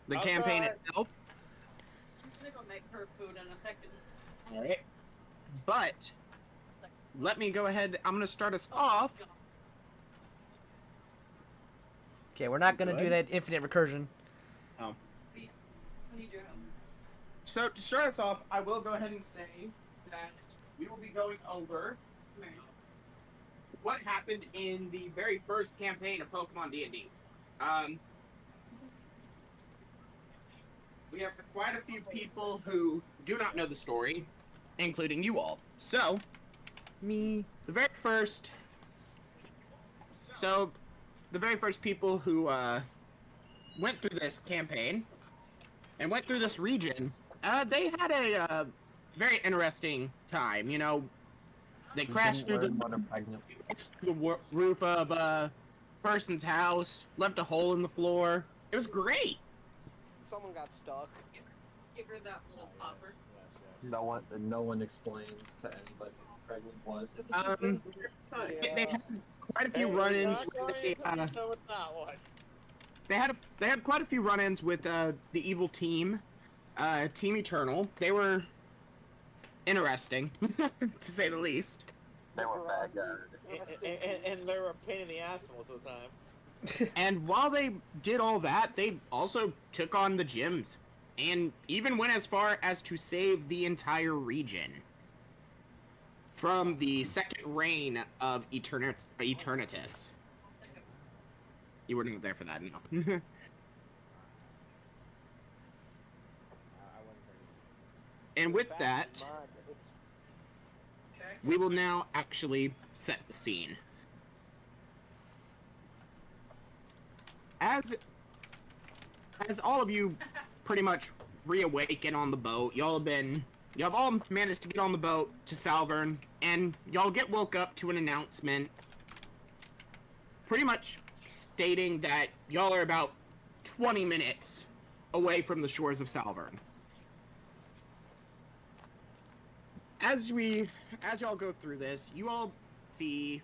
the campaign itself. I'm gonna go make her food in a second. All right. But let me go ahead. I'm gonna start us off. Okay, we're not gonna do that infinite recursion. Oh. I need your help. So to start us off, I will go ahead and say that we will be going over what happened in the very first campaign of Pokemon D&D. We have quite a few people who do not know the story, including you all. So, Me. the very first people who went through this campaign and went through this region, they had a very interesting time. You know, they crashed through the roof of a person's house, left a hole in the floor. It was great. Someone got stuck. Give her that little popper. No one explains to anybody who pregnant was. They had quite a few run-ins. They had quite a few run-ins with the evil team, Team Eternal. They were interesting, to say the least. They were bad guys. And they were a pain in the ass most of the time. And while they did all that, they also took on the gyms, and even went as far as to save the entire region from the second reign of Eternatus. You weren't there for that, no. And with that, we will now actually set the scene. As all of you pretty much reawaken on the boat, y'all have all managed to get on the boat to Salvern, and y'all get woke up to an announcement pretty much stating that y'all are about 20 minutes away from the shores of Salvern. As y'all go through this, you all see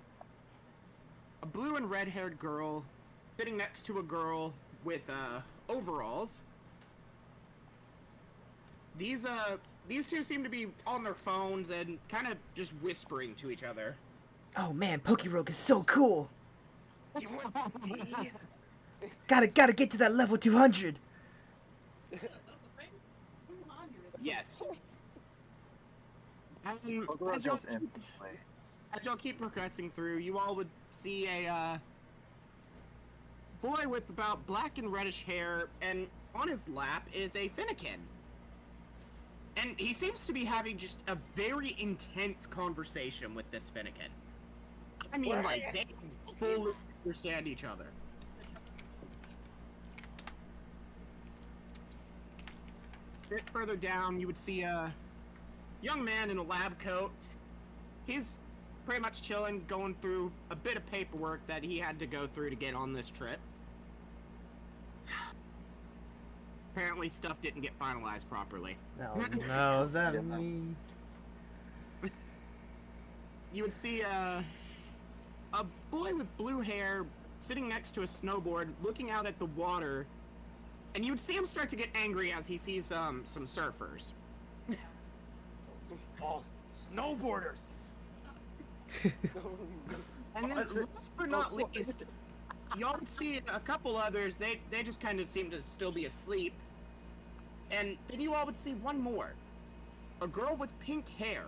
a blue and red-haired girl sitting next to a girl with overalls. These two seem to be on their phones and kind of just whispering to each other. Oh man, Pokerogue is so cool. Gotta get to that level 200. Yes. As y'all keep progressing through, you all would see a boy with about black and reddish hair, and on his lap is a Finnegan. And he seems to be having just a very intense conversation with this Finnegan. I mean, like, they fully understand each other. A bit further down, you would see a young man in a lab coat. He's pretty much chilling, going through a bit of paperwork that he had to go through to get on this trip. Apparently stuff didn't get finalized properly. No, is that me? You would see a boy with blue hair sitting next to a snowboard, looking out at the water, and you would see him start to get angry as he sees some surfers. False snowboarders. And then, last but not least, y'all would see a couple others. They just kind of seem to still be asleep. And then you all would see one more. A girl with pink hair.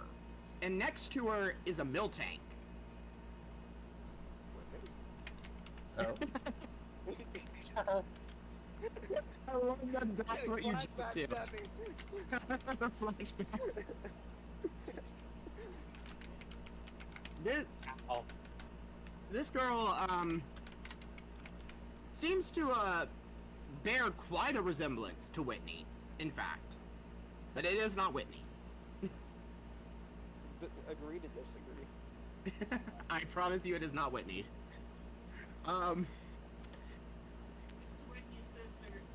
And next to her is a Miltank. Oh. I love that that's what you do. The flashbacks. This girl, seems to, bear quite a resemblance to Whitney, in fact. But it is not Whitney. Agree to disagree. I promise you it is not Whitney.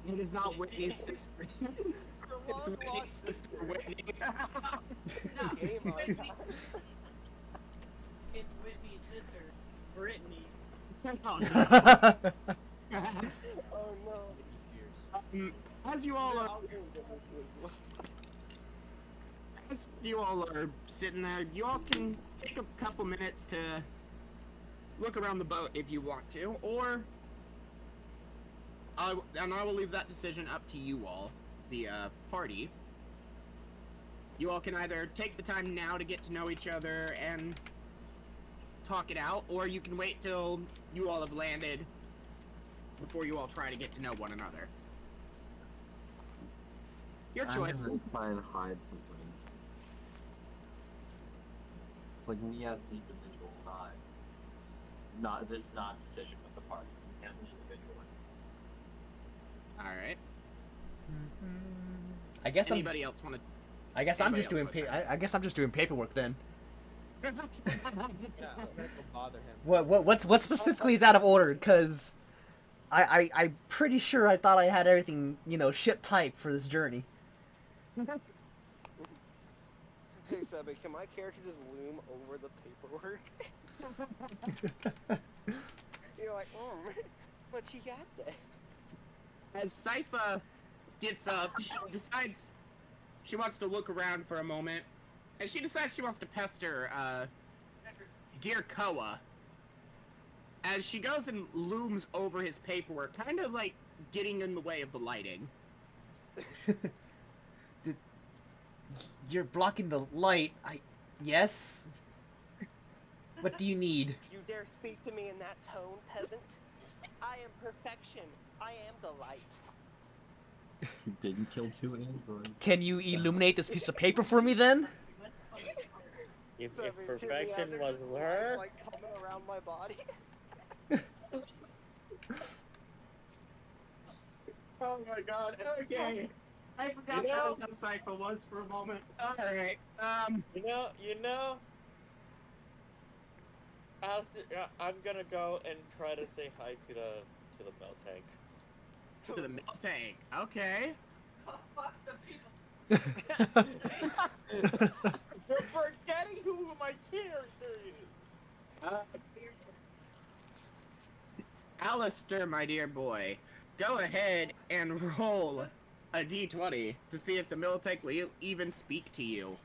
It is not Whitney's sister. It's Whitney's sister, Whitney. No, it's Whitney. It's Whitney's sister, Brittany. Oh no. As you all are, I'll go get this grizzly. as you all are sitting there, you all can take a couple minutes to look around the boat if you want to, or I will leave that decision up to you all, the party. You all can either take the time now to get to know each other and talk it out, or you can wait till you all have landed before you all try to get to know one another. Your choice. I'm gonna try and hide something. It's like me as an individual, not this is not a decision with the party. As an individual. All right. I guess Anybody else want to? I guess I'm anybody just doing. else wanna try? I guess I'm just doing paperwork then. Yeah, I'm gonna go bother him. What specifically is out of order? Because I'm pretty sure I thought I had everything, ship type for this journey. Hey, Sebby, can my character just loom over the paperwork? You're like, what you got there? As Sypha gets up, she decides she wants to look around for a moment, and she decides she wants to pester dear Koa. As she goes and looms over his paperwork, kind of like getting in the way of the lighting. You're blocking the light. Yes. What do you need? You dare speak to me in that tone, peasant? I am perfection. I am the light. You didn't kill 2 androids. Can you illuminate this piece of paper for me then? If Sebby, can the perfection other was just her, like coming around my body? Oh my god, okay. I forgot You know- that was how Sypha was for a moment. Alright, you know. I'm gonna go and try to say hi to the milk tank. to the milk tank. Okay. Oh, fuck the people. You're forgetting who my character is! Alistair, my dear boy, go ahead and roll a d20 to see if the milk tank will even speak to you.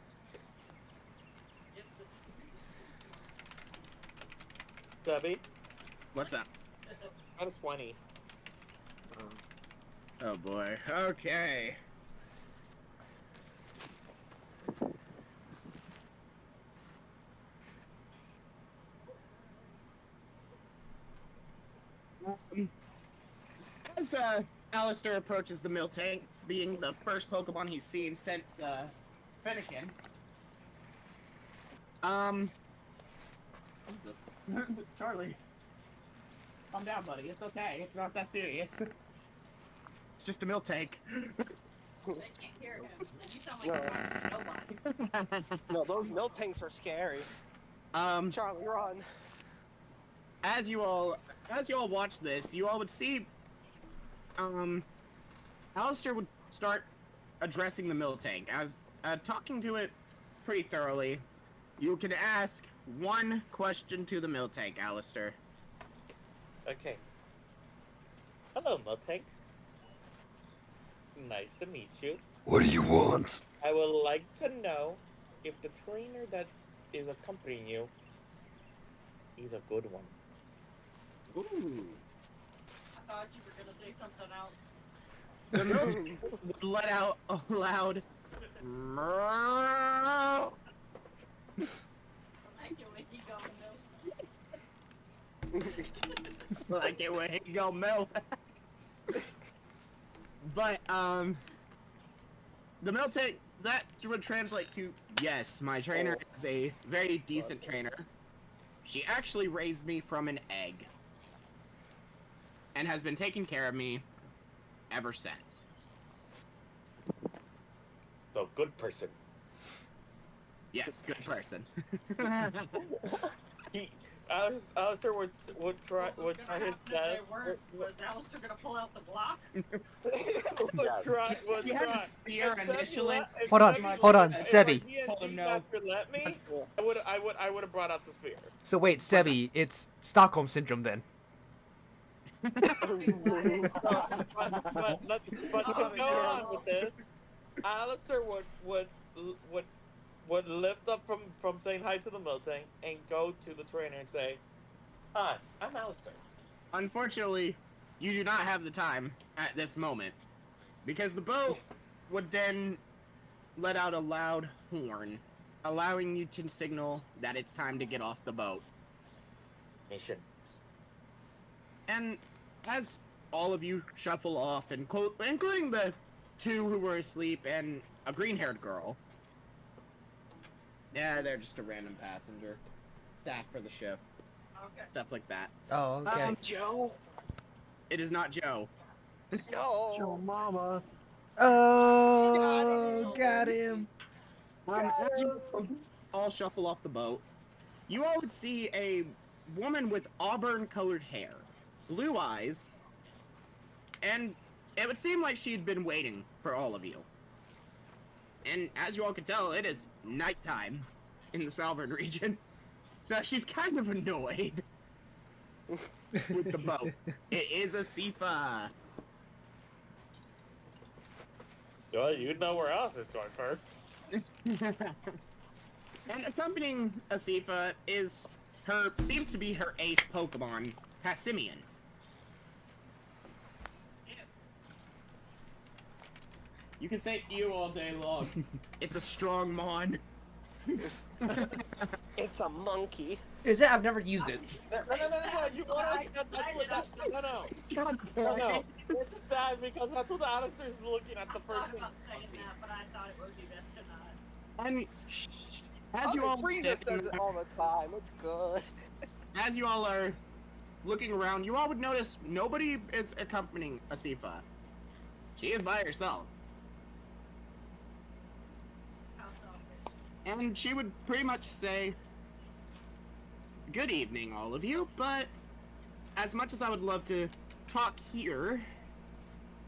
Get this- Debbie, What's up? out of 20. Oh boy. Okay. As Alistair approaches the milk tank, being the first Pokemon he's seen since the Fennekin. What is this? Charlie. Calm down, buddy. It's okay. It's not that serious. It's just a milk tank. They can't hear him. So you sound like nobody. No, those milk tanks are scary. Charlie, run. As you all watch this, you all would see, Alistair would start addressing the milk tank as talking to it pretty thoroughly. You can ask one question to the milk tank, Alistair. Okay. Hello, milk tank. Nice to meet you. What do you want? I would like to know if the trainer that is accompanying you is a good one. Ooh. I thought you were gonna say something else. The milk tank would let out a loud meow. I can wait, you go, Mill. I can't wait to go milk. But the milk tank, that would translate to, yes, my trainer is a very decent trainer. She actually raised me from an egg and has been taking care of me ever since. So, good person. Yes, good person. Alistair would try his best. Was Alistair gonna pull out the block? Would try. He had a spear initially. Hold on, Sebi. Told him no. Let me. That's cool. I would have brought out the spear. So wait, Sebi, it's Stockholm Syndrome then. But to go on with this, Alistair would lift up from saying hi to the Miltank and go to the trainer and say, "Hi, I'm Alistair." Unfortunately, you do not have the time at this moment, because the boat would then let out a loud horn, allowing you to signal that it's time to get off the boat. Mission. And as all of you shuffle off, including the two who were asleep and a green-haired girl. Yeah, they're just a random passenger. Staff for the ship. Okay. Stuff like that. Oh, okay. Joe? It is not Joe. No. Joe Mama. Oh, got him. As you all shuffle off the boat, you all would see a woman with auburn-colored hair, blue eyes, and it would seem like she'd been waiting for all of you. And as you all can tell, it is nighttime in the Salvern region, so she's kind of annoyed with the boat. It is a Sifa. Well, you know where else it's going first. And accompanying Asifa seems to be her ace Pokemon, Passimian. You can say ew all day long. It's a strong mon. It's a monkey. Is it? I've never used it. No, you no. It's sad because that's what Alistair's looking at the first I'm thing. not saying that, but I thought it would be best to not. And as you all Frieza stand- says it all the time. It's good. as you all are looking around, you all would notice nobody is accompanying Asifa. She is by herself. How selfish. And she would pretty much say, "Good evening, all of you, but as much as I would love to talk here,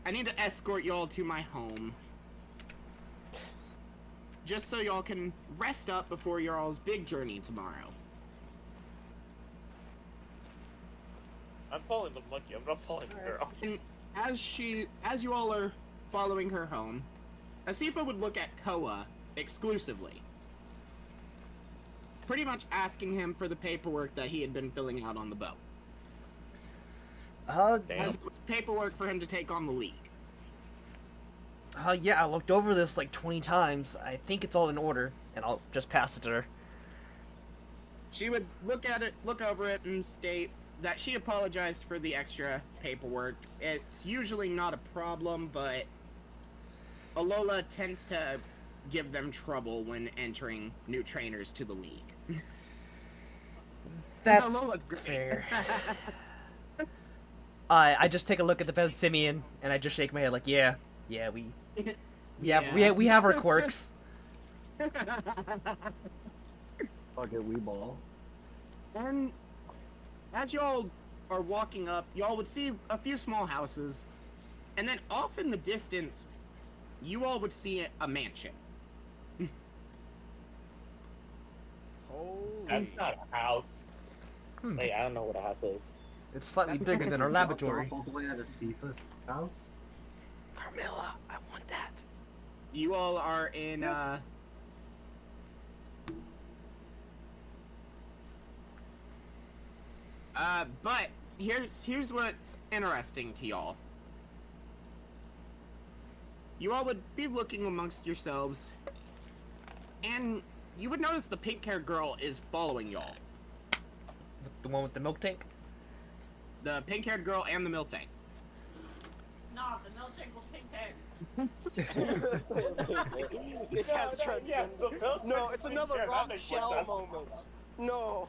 I need to escort y'all to my home. Just so y'all can rest up before your all's big journey tomorrow." I'm following the monkey, I'm not following the girl. And as you all are following her home, Asifa would look at Koa exclusively. Pretty much asking him for the paperwork that he had been filling out on the boat. Damn. As it was paperwork for him to take on the league. Yeah, I looked over this like 20 times. I think it's all in order, and I'll just pass it to her. She would look at it, look over it, and state that she apologized for the extra paperwork. It's usually not a problem, but Alola tends to give them trouble when entering new trainers to the league. That's Alola's great. fair. I just take a look at the Passimian, and I just shake my head like, yeah, we have our quirks. Fuck it, we ball. And as y'all are walking up, y'all would see a few small houses, and then off in the distance, you all would see a mansion. Holy. That's not a house. Hmm. Hey, I don't know what a house is. It's slightly bigger than our laboratory. All the way out of Sifa's house? Carmilla, I want that. You all are in, but here's what's interesting to y'all. You all would be looking amongst yourselves, and you would notice the pink-haired girl is following y'all. The one with the milk tank? The pink-haired girl and the milk tank. No, the milkshake will pink hair. It has transcended. No, it's another Yeah, that rock makes shell more sense. moment. No.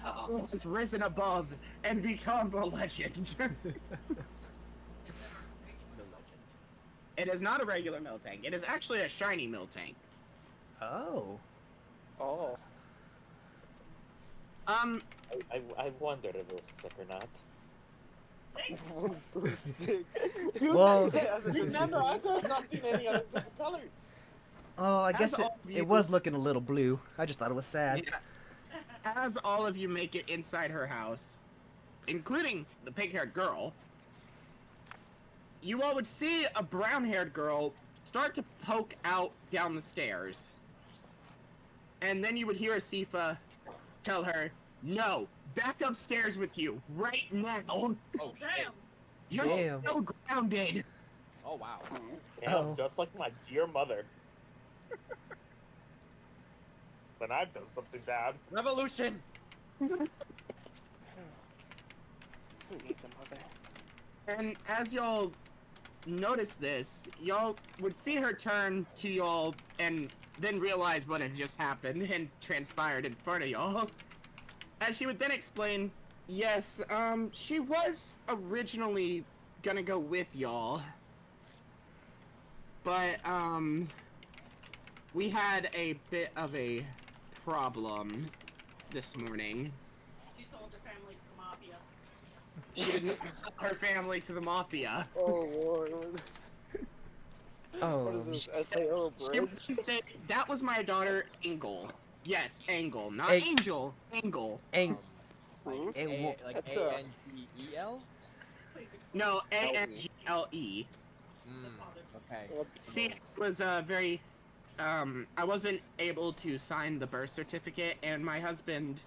No. Has risen above and become a legend. It is not a regular milk tank. It is actually a shiny milk tank. Oh. Oh. I wondered if it was sick or not. Sick. Well, Remember, I could not seen any other different colors. oh, I As guess all of you- it was looking a little blue. I just thought it was sad. Yeah. As all of you make it inside her house, including the pink-haired girl, you all would see a brown-haired girl start to poke out down the stairs. And then you would hear Asifa tell her, "No, back upstairs with you, right now. Oh shit. Damn. You're Damn. so grounded." Oh wow. Damn, Oh. just like my dear mother. When I've done something bad. Revolution. Who needs a mother? And as y'all notice this, y'all would see her turn to y'all and then realize what had just happened and transpired in front of y'all. As she would then explain, yes, she was originally gonna go with y'all. But, we had a bit of a problem this morning. She sold her family to the mafia. She didn't sell her family to the mafia. Oh lord. Oh. What is this? SAO bridge? She said, that was my daughter, Engel. Yes, Engel, not Eng- Angel. Engel. Ang- Hmm? Like That's, A-N-G-E-L? Please No, Angle. Okay. See, it was very. I wasn't able to sign the birth certificate, and my husband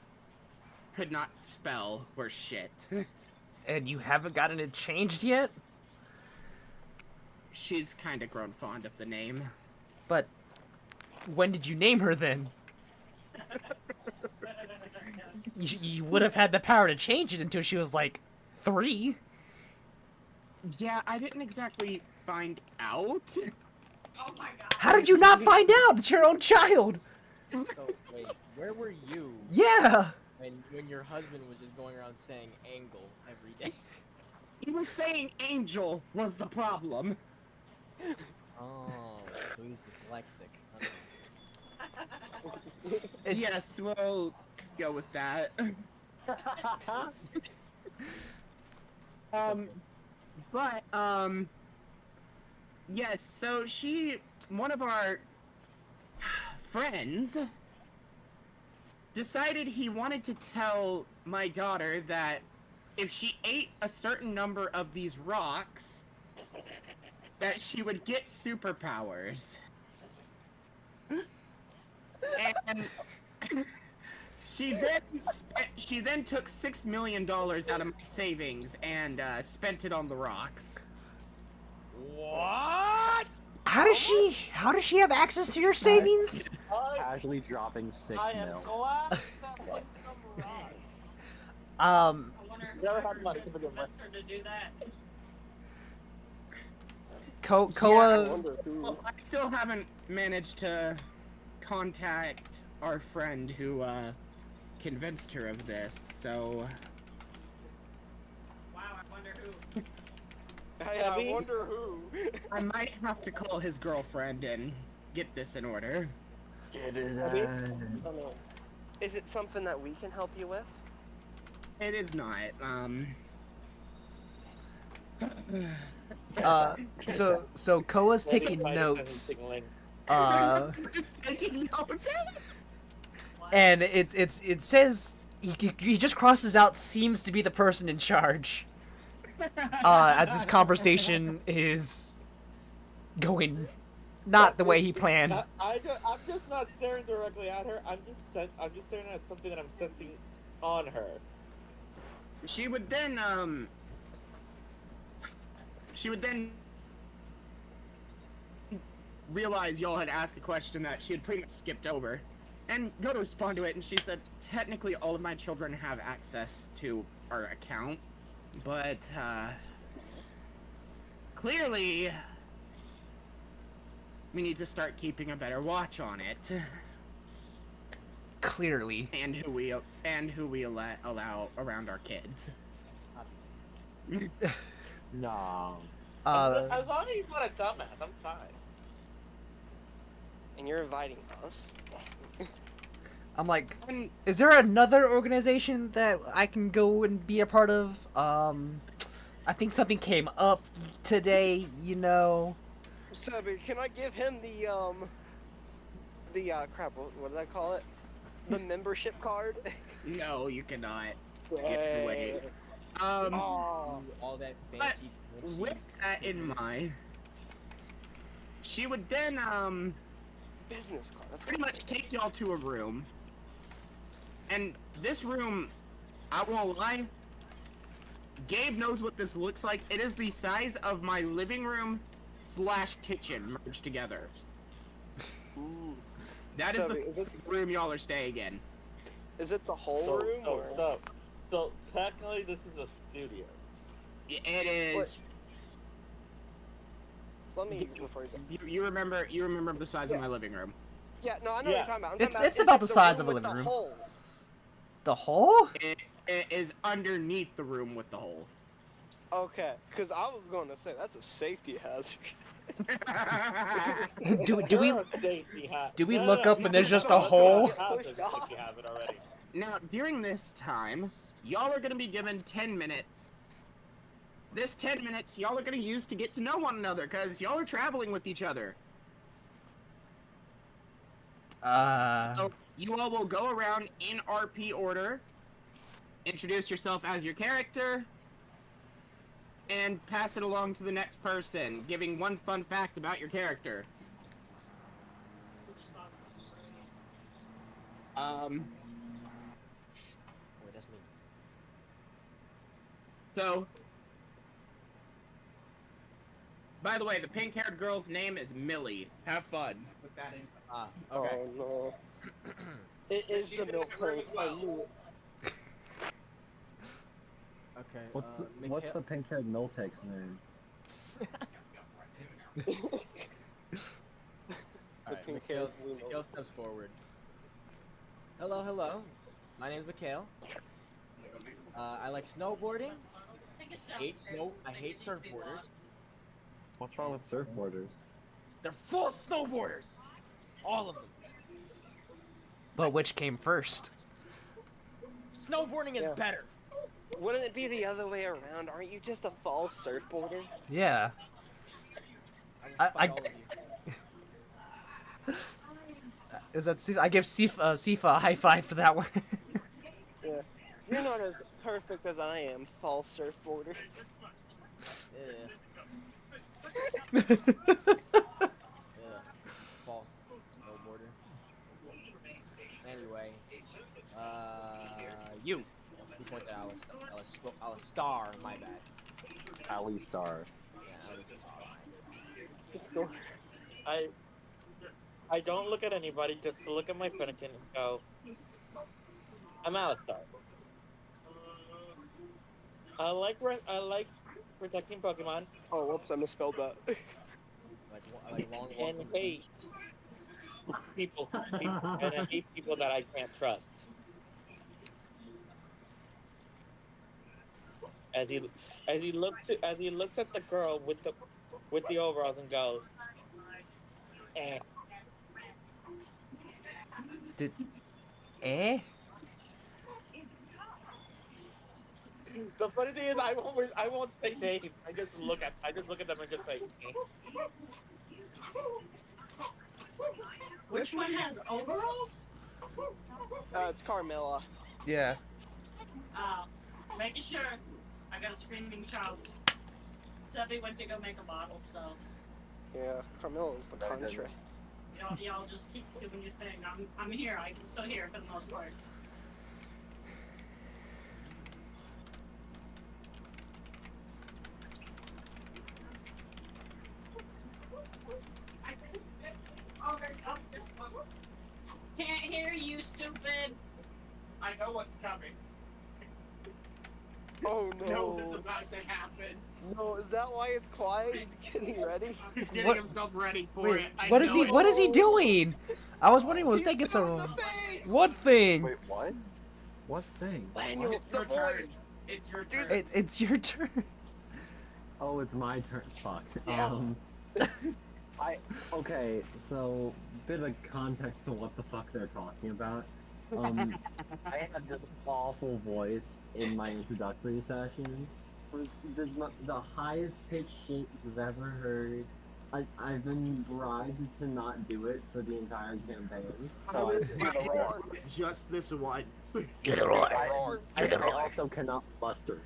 could not spell or shit. And you haven't gotten it changed yet? She's kind of grown fond of the name. But when did you name her then? You would have had the power to change it until she was like 3. Yeah, I didn't exactly find out. Oh my god. How did you not find out? It's your own child. So wait, where were you Yeah. when your husband was just going around saying angle every day? He was saying Angel was the problem. Oh, so he's dyslexic. Yes, we'll go with that. But, yes, so one of our friends decided he wanted to tell my daughter that if she ate a certain number of these rocks, that she would get superpowers. And she then took $6 million out of my savings and spent it on the rocks. What? How does she have access to your savings? Casually dropping 6 I am mil. glad that was some rocks. I wonder if Never I had money to could begin with. convince her to do that. Koa. Well, I still haven't managed to contact our friend who convinced her of this, so Wow, I wonder who. I wonder who. I might have to call his girlfriend and get this in order. It is I don't know. Is it something that we can help you with? It is not. So Koa's Maybe taking might have been notes. signaling. Just taking notes. And it says he just crosses out seems to be the person in charge. As this conversation is going not the way he planned. I'm just not staring directly at her. I'm just staring at something that I'm sensing on her. She would then realize y'all had asked a question that she had pretty much skipped over, and go to respond to it, and she said, technically all of my children have access to our account, but, clearly, we need to start keeping a better watch on it, Clearly. and who we allow around our kids. No. As long as he's not a dumbass, I'm fine. And you're inviting us. I'm like, And is there another organization that I can go and be a part of? I think something came up today, you know. Sebby, can I give him the crap, what did I call it? The membership card? no, you cannot. Get away. Oh, All that But fancy. with that in mind, she would then business card. That's pretty much take y'all to a room. And this room, I won't lie, Gabe knows what this looks like. It is the size of my living room / kitchen merged together. Ooh. That is So, the is it- room y'all are staying in. Is it the whole So, room so, or? so technically, this is a studio. It is. Let me refer to. You remember the size of my living room. Yeah, no, I know what Yeah. you're talking about. I'm It's- talking it's is about it the size of a with living the room. hole? The hole? It is underneath the room with the hole. Okay, because I was going to say that's a safety hazard. Do we You're a safety hat. do we No, look no, up no, and there's no, just no, a no, hole? you have Pushed this off. if you have it already. Now, during this time, y'all are going to be given 10 minutes. This 10 minutes, y'all are going to use to get to know one another, because y'all are traveling with each other. So, you all will go around in RP order, introduce yourself as your character, and pass it along to the next person, giving one fun fact about your character. Wait, that's me. So, by the way, the pink-haired girl's name is Millie. Have fun with that info. Ah, okay. Oh no. It is the milk tank. I knew it. Okay. What's the pink-haired Miltake's name? Alright, pink Mikhail haired Luna. steps forward. Hello, hello. My name's Mikhail. I like snowboarding. I hate surfboarders. What's wrong with surfboarders? They're full of snowboarders. All of them. But which came first? Snowboarding is Yeah. better. Wouldn't it be the other way around? Aren't you just a false surfboarder? Yeah. I I- will fight all of you. Is that Sifa? I give Sifa a high five for that one. Yeah. You're not as perfect as I am, false surfboarder. Yeah. False snowboarder. Anyway, you. He points at Alistar, my bad. Alistar. Yeah, Alistar. The story. I don't look at anybody, just look at my Finnegan and go, I'm Alistar. I like protecting Pokemon Oh, whoops, I misspelled that. I like long walks and on the beach. hate people, and I hate people that I can't trust. As he looks at the girl with the overalls and goes, eh. Eh? The funny thing is, I won't say names. I just look at them and just say, eh. Which one has overalls? It's Carmilla. Yeah. Making sure. I got a screaming child. Sebby went to go make a bottle, so Yeah, Carmilla's the Very good. country. y'all just keep doing your thing. I'm here. I can still hear for the most part. Can't hear you, stupid. I know what's coming. Oh I know what's no. about to happen. No, is that why it's quiet? He's getting ready? He's getting What- himself ready for Wait, it. I what is know he? it. What is he doing? I was wondering, was He's taking doing some. the thing! What thing? Wait, what? What thing? Daniel, It's the your turn. voice! It's your turn. It's your turn. Oh, it's my turn. Fuck. Yeah. Okay, so bit of context to what the fuck they're talking about. I had this awful voice in my introductory session. This the highest pitched shit you've ever heard. I've been bribed to not do it for the entire campaign. So Just this once. I also cannot muster.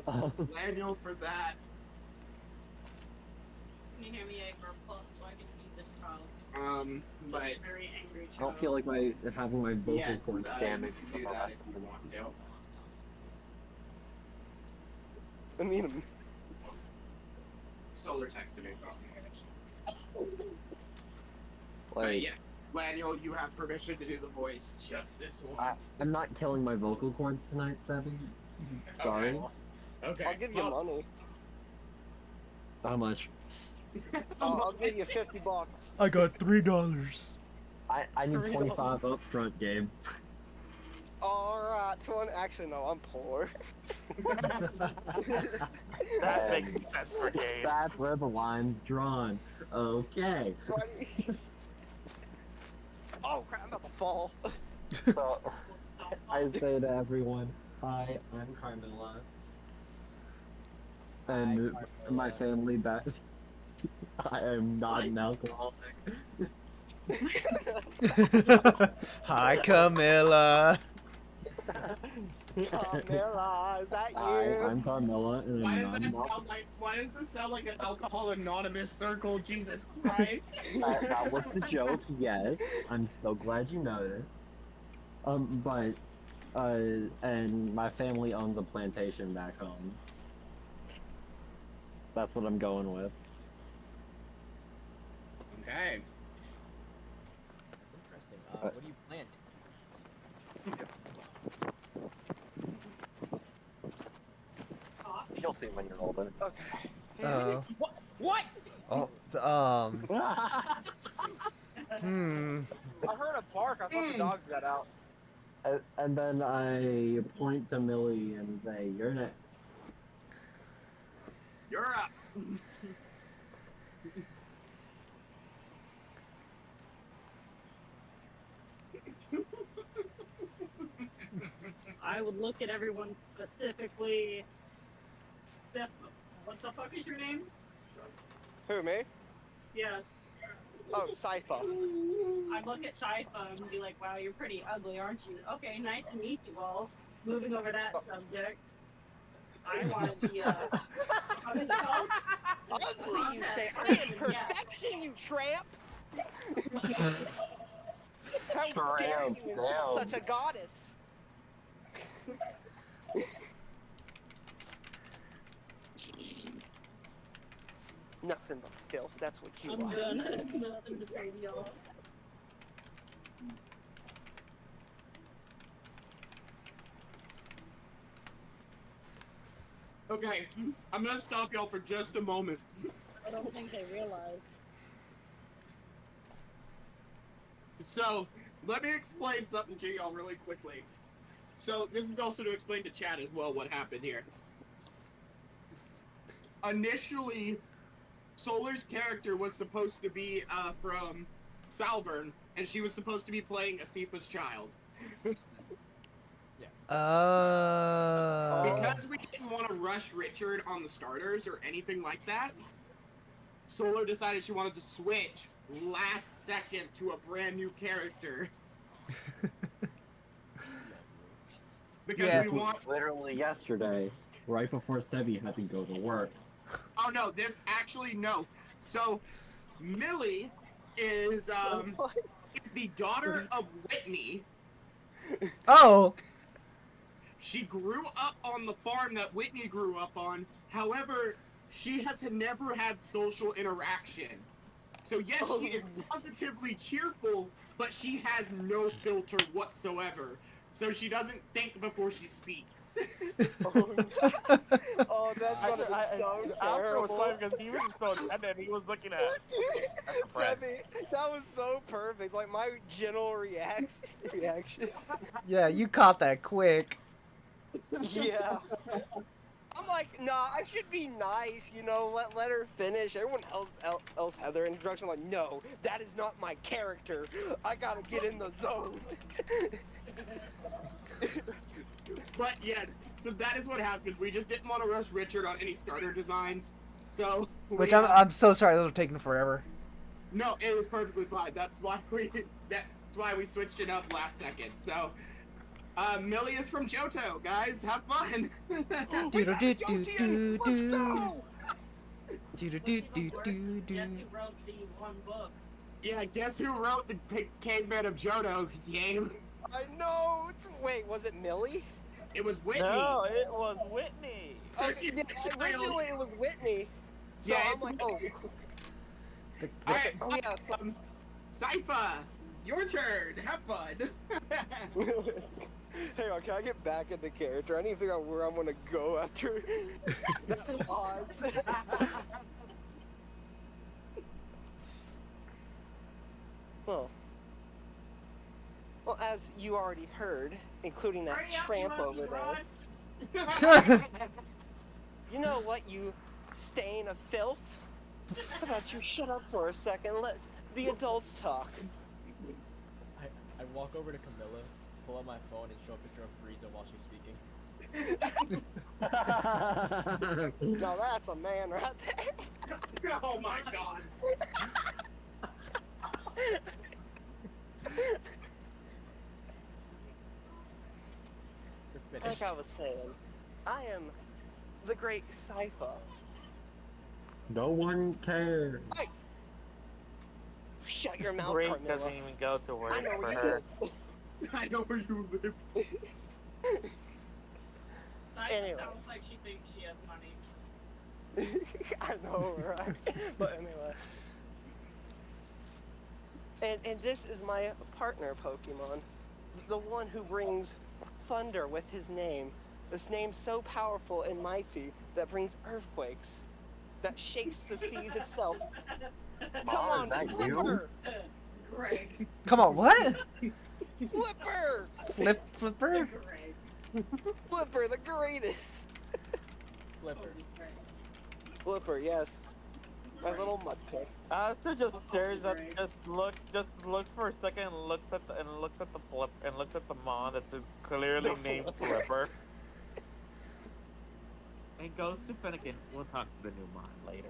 Manual for that. Can you hear me a verb so I can feed this child? But Very angry I child. don't feel like having my vocal yes, cords you damaged can from do the that rest if of you the want to. I mean, Solar texted me. But Like, yeah, Manual, you have permission to do the voice. Just this one. I'm not killing my vocal cords tonight, Sebi. Sorry. Okay. I'll give you well, money. How much? I'll give you $50. I got $3. I need $3. 25 up front, Gabe. Alright, actually no, I'm poor. That makes sense for Gabe. That's where the line's drawn. Okay. Oh crap, I'm about to fall. So, I say to everyone, hi, I'm Carmilla. And my family back. I am not an alcoholic. Hi, Camilla. Carmilla, is that you? Hi, I'm Carmilla, and Why I'm does not that an sound like? Why does this sound like an Alcohol Anonymous circle? Jesus Christ! That was the joke, yes. I'm so glad you noticed. But, and my family owns a plantation back home. That's what I'm going with. Okay. That's interesting. What do you plant? You'll see when you're older. Okay. Oh. What? Oh. Hmm. I heard a bark. I thought the dogs got out. And then I point to Millie and say, "You're next." You're up. I would look at everyone specifically. Steph, what the fuck is your name? Who, me? Yes. Oh, Sypha. I look at Sypha and be like, wow, you're pretty ugly, aren't you? Okay, nice to meet you all. Moving over that subject. I want to be what is it called? Ugly, you say? I am perfection, you tramp! How dare you insult such a goddess? Nothing but filth, that's what you I'm are. done. Nothing to say to y'all. Okay, I'm gonna stop y'all for just a moment. I don't think they realize. So, let me explain something to y'all really quickly. So, this is also to explain to chat as well what happened here. Initially, Solar's character was supposed to be from Salvern, and she was supposed to be playing Asifa's child. Because we didn't want to rush Richard on the starters or anything like that, Solar decided she wanted to switch last second to a brand new character. Because Yeah. we want... Literally yesterday, right before Sebi had to go to work. Oh no, this actually, no. So, Millie is the daughter of Whitney. Oh. She grew up on the farm that Whitney grew up on. However, she has never had social interaction. So yes, she is positively cheerful, but she has no filter whatsoever. So she doesn't think before she speaks. Oh, that's gonna be so Alfred was terrible. funny because he was just so attentive. He was looking at Sebby, that was so perfect. Like my general reaction. Yeah, you caught that quick. Yeah. I'm like, nah, I should be nice, you know, let her finish. Everyone else had their introduction. I'm like, no, that is not my character. I gotta get in the zone. But yes, so that is what happened. We just didn't want to rush Richard on any starter designs. So Which we, I'm so sorry those are taking forever. No, it was perfectly fine. That's why we switched it up last second. So Millie is from Johto, guys. Have fun. Do do do Jotian, do let's do. go! Do do What's do even do worse do is do. guess who wrote the one book? Yeah, guess who wrote the Caveman of Johto game? I know. Wait, was it Millie? It was Whitney. No, it was Whitney. So Okay, she's yeah, the child. originally it was Whitney. So Yeah, I'm it's like, oh, Whitney. The- All right, oh yeah. Sypha, your turn. Have fun. Hang on, can I get back into character? I need to figure out where I'm gonna go after that pause. well, as you already heard, including that Hurry up, tramp you over monkey there. broad. You know what, you stain of filth? How about you shut up for a second, let the adults talk. I walk over to Camilla, pull out my phone, and show a picture of Frieza while she's speaking. Now that's a man right there. Oh my god. You're Like finished. I was saying, I am the great Sypha. No one cares. Shut your mouth, Grace Carmilla. doesn't even go to I work know for where you her. live. I know where you live. Saya Anyway. sounds like she thinks she has money. I know, right? But anyway. And this is my partner Pokemon. The one who brings thunder with his name. This name so powerful and mighty that brings earthquakes. That shakes the seas itself. Come Oh, on, is that you? Flipper! Greg. Come on, what? Flipper! Flipper? Greg. Flipper, the greatest! Flipper. Flipper, yes. My little mud pit. Asta just stares up, just looks for a second and looks at the flip and looks at the mon that's clearly The named Flipper. Flipper. And goes to Finnegan. We'll talk to the new mon later.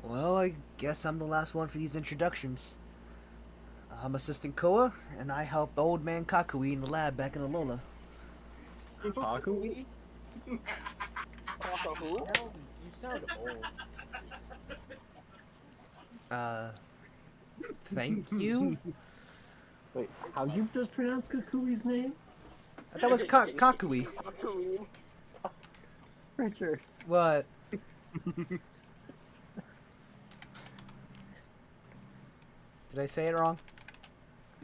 Well, I guess I'm the last one for these introductions. I'm Assistant Koa, and I help Old Man Kakui in the lab back in Alola. Hakui? Papa who? You sound old. Thank you? Wait, how you just pronounce Kakui's name? That was Kakui. Hakuin. Richard. What? Did I say it wrong?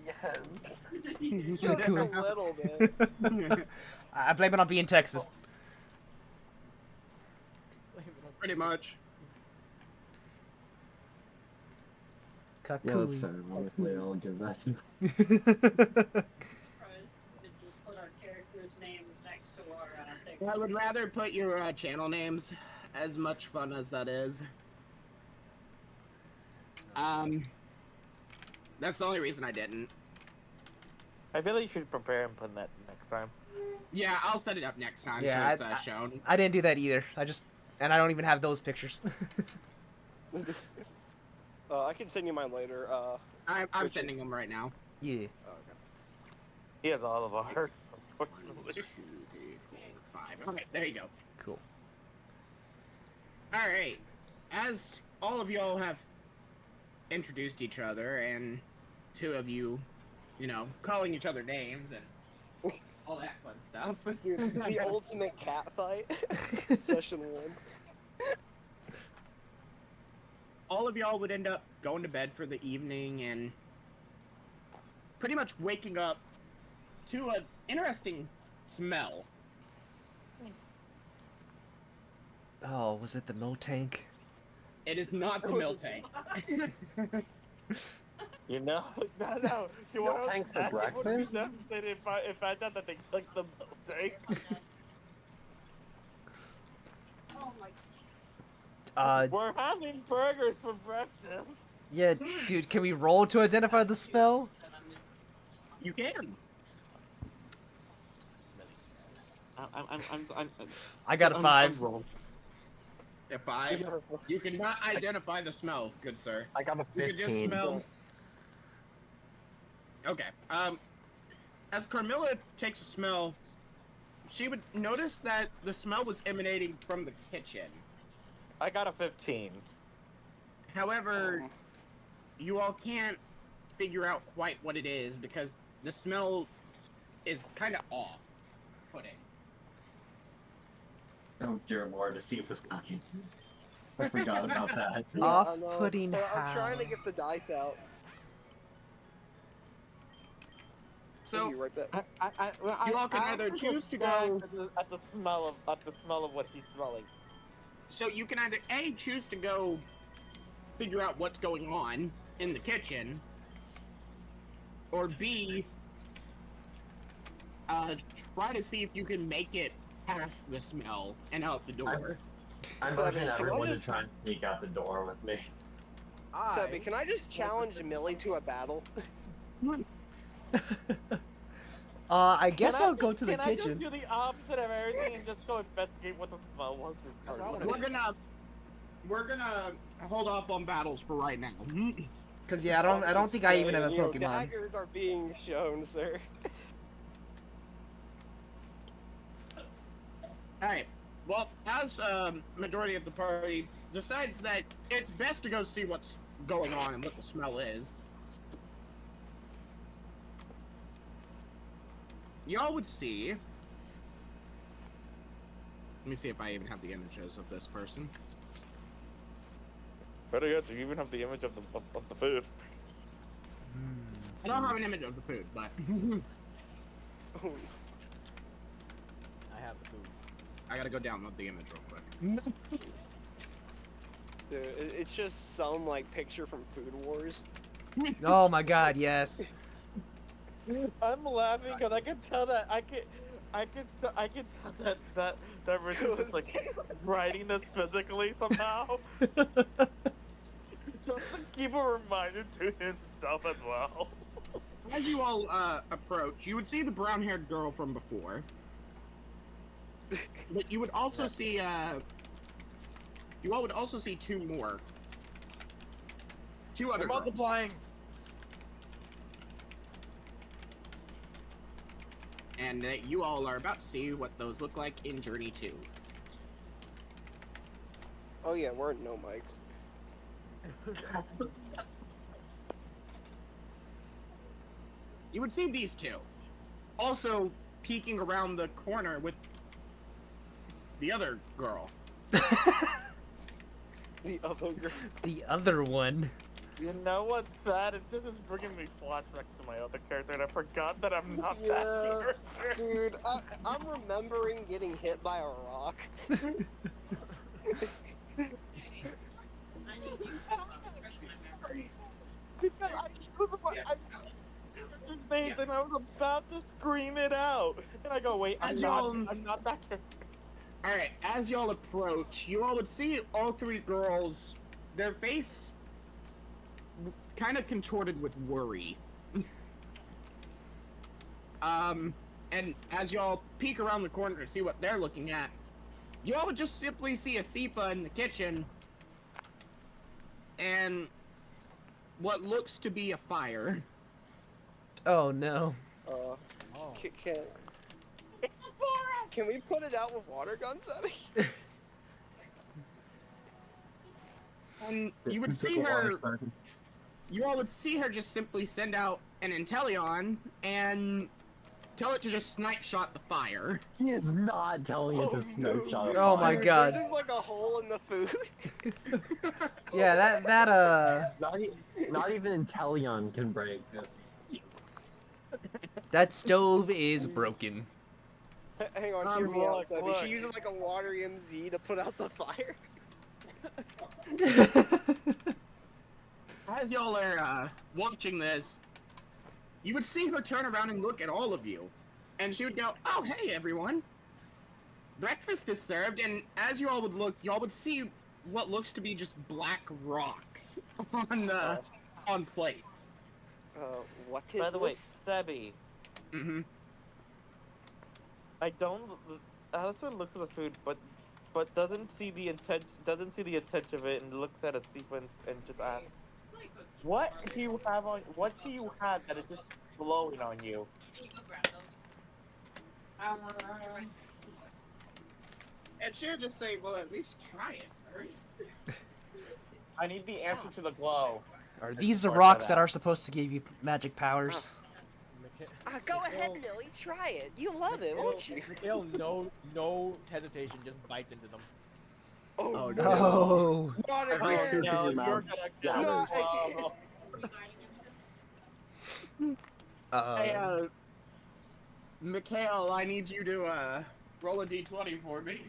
Yes. Just a little bit. I blame it on being Texas. Pretty much. Yeah, that's Kakui. fair. Honestly, I'll give that to Surprised that you put our characters' names next to our thing. I would rather put your channel names, as much fun as that is. That's the only reason I didn't. I feel like you should prepare and put that next time. Yeah, I'll set it up next time Yeah, so it's shown. I didn't do that either. And I don't even have those pictures. I can send you mine later. I'm sending them right now. Yeah. Okay. He has all of ours. 2, 3, 4, 5. Okay, there you go. Cool. Alright. As all of y'all have introduced each other, and two of you, calling each other names and all that fun stuff. Dude, the ultimate cat fight. Session 1. All of y'all would end up going to bed for the evening and pretty much waking up to an interesting smell. Oh, was it the milk tank? It is not the milk tank. You know? No. You Milk want tank for I would be breakfast? devastated if I thought that they clicked the milk tank. Oh my We're having burgers for breakfast. Yeah, dude, can we roll to identify the spell? You can. I got a 5. A 5. You cannot identify the smell, good sir. I got a You can just 15. smell. Okay. As Carmilla takes a smell, she would notice that the smell was emanating from the kitchen. I got a 15. However, you all can't figure out quite what it is because the smell is kind of off-putting. Oh dear lord, to see if it's cooking. I forgot about that. Yeah, Off-putting I'm trying to how? get the dice out. So, Be right back. You all can either choose to go- at the smell of what he's smelling. so you can either A, choose to go figure out what's going on in the kitchen, or B, try to see if you can make it past the smell and out the door. I'm Seven, urging can I everyone to just- try and sneak out the door with me. Sebby, can I just challenge Millie to a battle? I guess Can I I'll go just- to the Can I kitchen. just do the opposite of everything and just go investigate what the smell was? That's what I wanna We're gonna hold off on battles for right now. Cause yeah, I don't think I even have a You know, Pokemon. daggers are being shown, sir. Alright, well, as majority of the party decides that it's best to go see what's going on and what the smell is, y'all would see... Let me see if I even have the images of this person. Better yet, do you even have the image of the food? I don't have an image of the food, but... Oh, I have the food. I gotta go download the image real quick. dude, it's just some like picture from Food Wars. Oh my god, yes. I'm laughing because I can tell that I can tell that Richard's just like writing this physically somehow. Just to keep a reminder to himself as well. As you all approach, you would see the brown-haired girl from before. But you would also see, you all would also see two more. Two other They're girls. multiplying. And you all are about to see what those look like in Journey 2. Oh yeah, we're no Mike. You would see these two. Also peeking around the corner with the other girl. The other girl. The other one. You know what's sad? This is bringing me flashbacks to my other character, and I forgot that I'm not Yeah, that character. dude, I'm remembering getting hit by a rock. I need you to refresh my memory. Because I his name, and I was about to scream it out, and I go, wait, I'm not that character. Alright, as y'all approach, you all would see all three girls, their face kind of contorted with worry. And as y'all peek around the corner to see what they're looking at, y'all would just simply see a Sifa in the kitchen, and what looks to be a fire. Oh no. Oh. Can we put it out with water guns, Abby? And you would see her, you all would see her just simply send out an Inteleon and tell it to just snipe shot the fire. He is not telling it to snow shot. Oh my Dude, god. There's just like a hole in the food. Yeah, Not even Inteleon can break this. that stove is broken. Hang on, hear me out, Sebby. look. She uses like a water MZ to put out the fire. As y'all are watching this, you would see her turn around and look at all of you. And she would go, "Oh, hey, everyone. Breakfast is served." And as you all would look, y'all would see what looks to be just black rocks on plates. What is By the way, this? Sebby, Mm-hmm. Alistair looks at the food, but doesn't see the intent of it, and looks at a sequence and just asks, "What do you have that it just glowing on you. Can you go grab those? It should just say, well, at least try it first. I need the answer to the glow. Are these the Sorry rocks about that that. are supposed to give you magic powers? Go ahead, Millie. Try it. You love it, won't you? Mikhail, no hesitation, just bites into them. Oh, no. Oh. Not Every again. tooth in No, your you're mouth gonna shatters. No, Hey, Mikhail, I need you to, roll a d20 for me.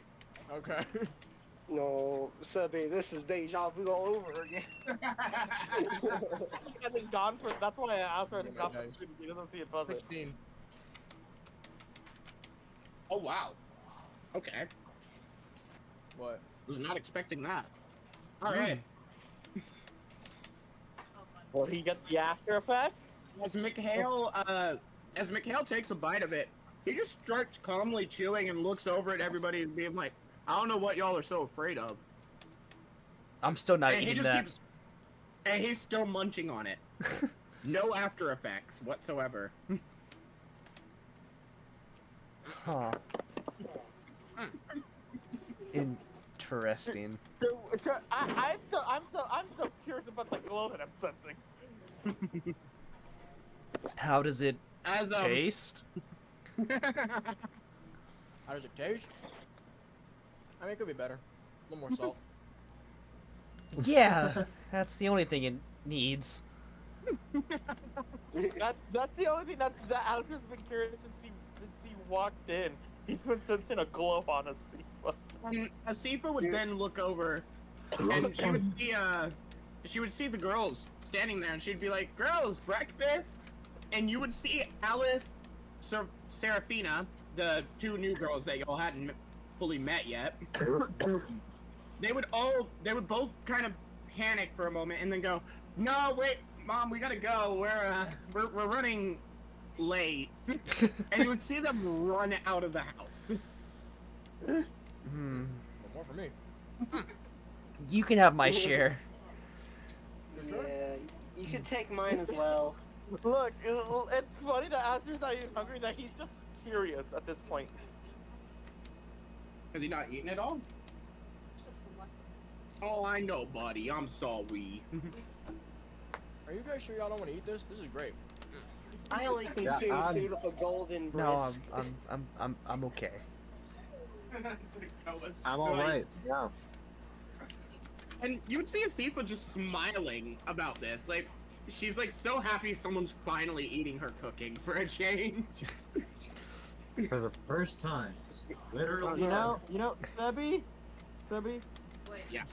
Okay. No, Sebby, this is deja vu all over again. He hasn't gone for. That's why I asked her to Oh my gone for gosh. food. He doesn't see it buzzing. 16. Oh, wow. Okay. What? Was not expecting that. Alright. Will he get the after effect? As Mikhail takes a bite of it, he just starts calmly chewing and looks over at everybody and being like, I don't know what y'all are so afraid of. I'm still not And he eating just that. keeps... And he's still munching on it. No after effects whatsoever. Huh. Interesting. I'm so curious about the glow that I'm sensing. How does it As taste? How does it taste? I mean, it could be better. A little more salt. Yeah, that's the only thing it needs. That's the only thing that Alistair's been curious since he walked in. He's been sensing a glow on Asifa. Asifa would then look over, and she would see the girls standing there, and she'd be like, "Girls, breakfast!" And you would see Alice, Serafina, the two new girls that y'all hadn't fully met yet. They would both kind of panic for a moment, and then go, "No, wait, Mom, we gotta go. We're running late." And you would see them run out of the house. Hmm. No more for me. You can have my share. Yeah, you could take mine as well. Look, it's funny that Alistair's not even hungry, that he's just curious at this point. Is he not eating it all? Oh, I know, buddy. I'm sorry. Are you guys sure y'all don't want to eat this? This is great. I only consume food with a golden No, brisk. I'm okay. I'm alright, yeah. And you would see Asifa just smiling about this. Like, she's like so happy someone's finally eating her cooking for a change. For the first time. Literally. You know, Sebby? Wait, Yeah.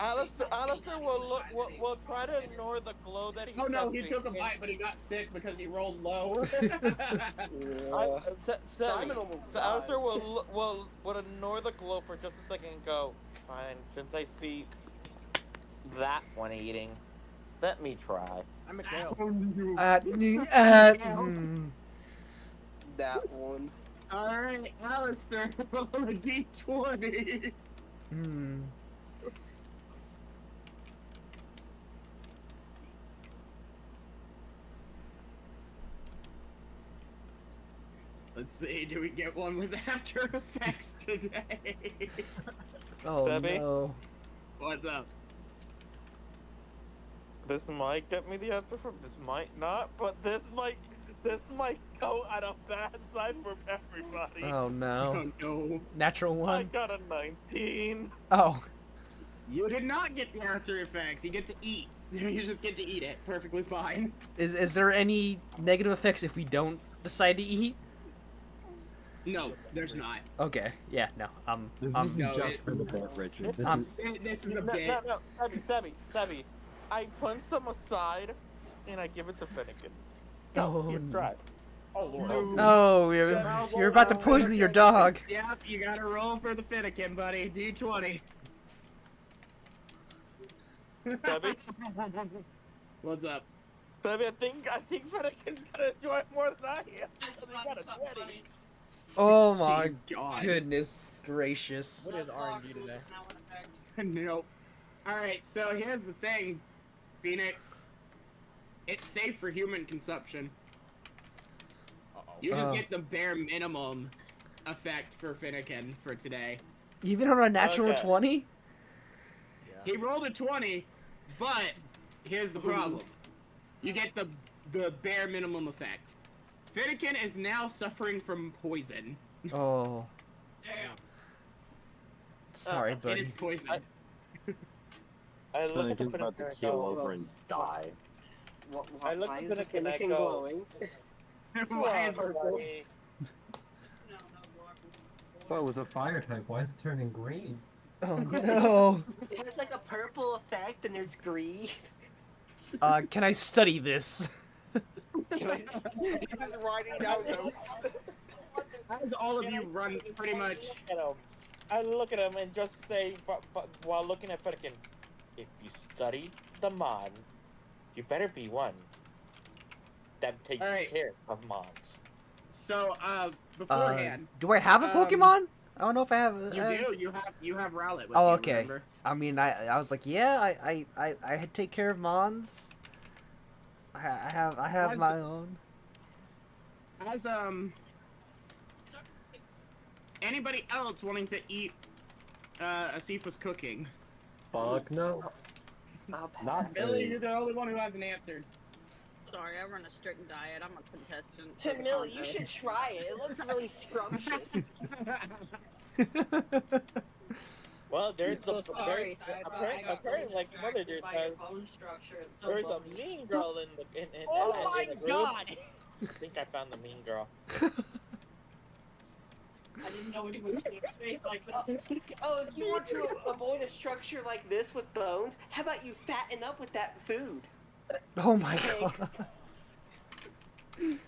Alistair will try to ignore the glow that he's Oh no, he sensing. took a bite, but he got sick because he rolled low. Simon almost died. Alistair will ignore the glow for just a second and go, fine, since I see that one eating, let me try. I'm Mikhail. That one. Alright, Alistair, roll a d20. Hmm. Let's see, do we get one with After Effects today? Oh Sebby? no. What's up? This might get me the answer from this might not, but this might go at a bad side for everybody. Oh no. Oh no. Natural I one. got a 19. Oh. You did not get the After Effects, you get to eat. You just get to eat it, perfectly fine. Is there any negative effects if we don't decide to eat? No, there's not. Okay. Yeah. No. This is no, just for the bit, Richard. This Um, is This is a No, bit. no, Sebby. I punch them aside, and I give it to Finnegan. Oh, Go, here, no. try. Oh, Lord. Oh, you're about to poison your dog. Yep, you gotta roll for the Finnegan, buddy. D20. Sebby? What's up? Sebby, I think Finnegan's gonna enjoy it more than I am. I because just he thought got of a something 20. funny. Oh my God. goodness gracious. What is R&D today? Nope. Alright, so here's the thing, Phoenix. It's safe for human consumption. You just get the bare minimum effect for Finnegan for today. Even on a natural Okay. 20? He rolled a 20, but here's the problem. You get the bare minimum effect. Finnegan is now suffering from poison. Oh. Damn. Sorry, It buddy. is poisoned. I look at the Finnegan's about to Finnegan and keel go, over and die. I look Why at is the Finnegan and I Finnegan go, glowing? Why is it everybody. No, But it was a fire type. Why is it turning green? Oh no. It has like a purple effect and there's green. Can I study this? He's just writing down notes. As all of you run pretty much. I look at him and just say, but while looking at Finnegan, if you study the mod, you better be one that takes Alright. care of mods. So, beforehand, Do I have a Pokemon? I don't know if I have. you do. You have Rowlet with Oh, you, okay. remember? I mean, I was like, yeah, I take care of Mons. I have As- my own. As anybody else wanting to eat Asifa's cooking? Fuck no. I'll pass. Not Billy, me. you're the only one who hasn't answered. Sorry, I run a strict diet. I'm a contestant. Hey, Millie, you should try it. It looks really scrumptious. Well, there's the Sorry, apparently like Mother Deer says, bone structure. It's so there's a bumpy. mean girl in the in Oh in my the group. god! I think I found the mean girl. I didn't know anyone was gonna face like this. Oh, if you want to avoid a structure like this with bones, how about you fatten up with that food? Oh my Okay. god.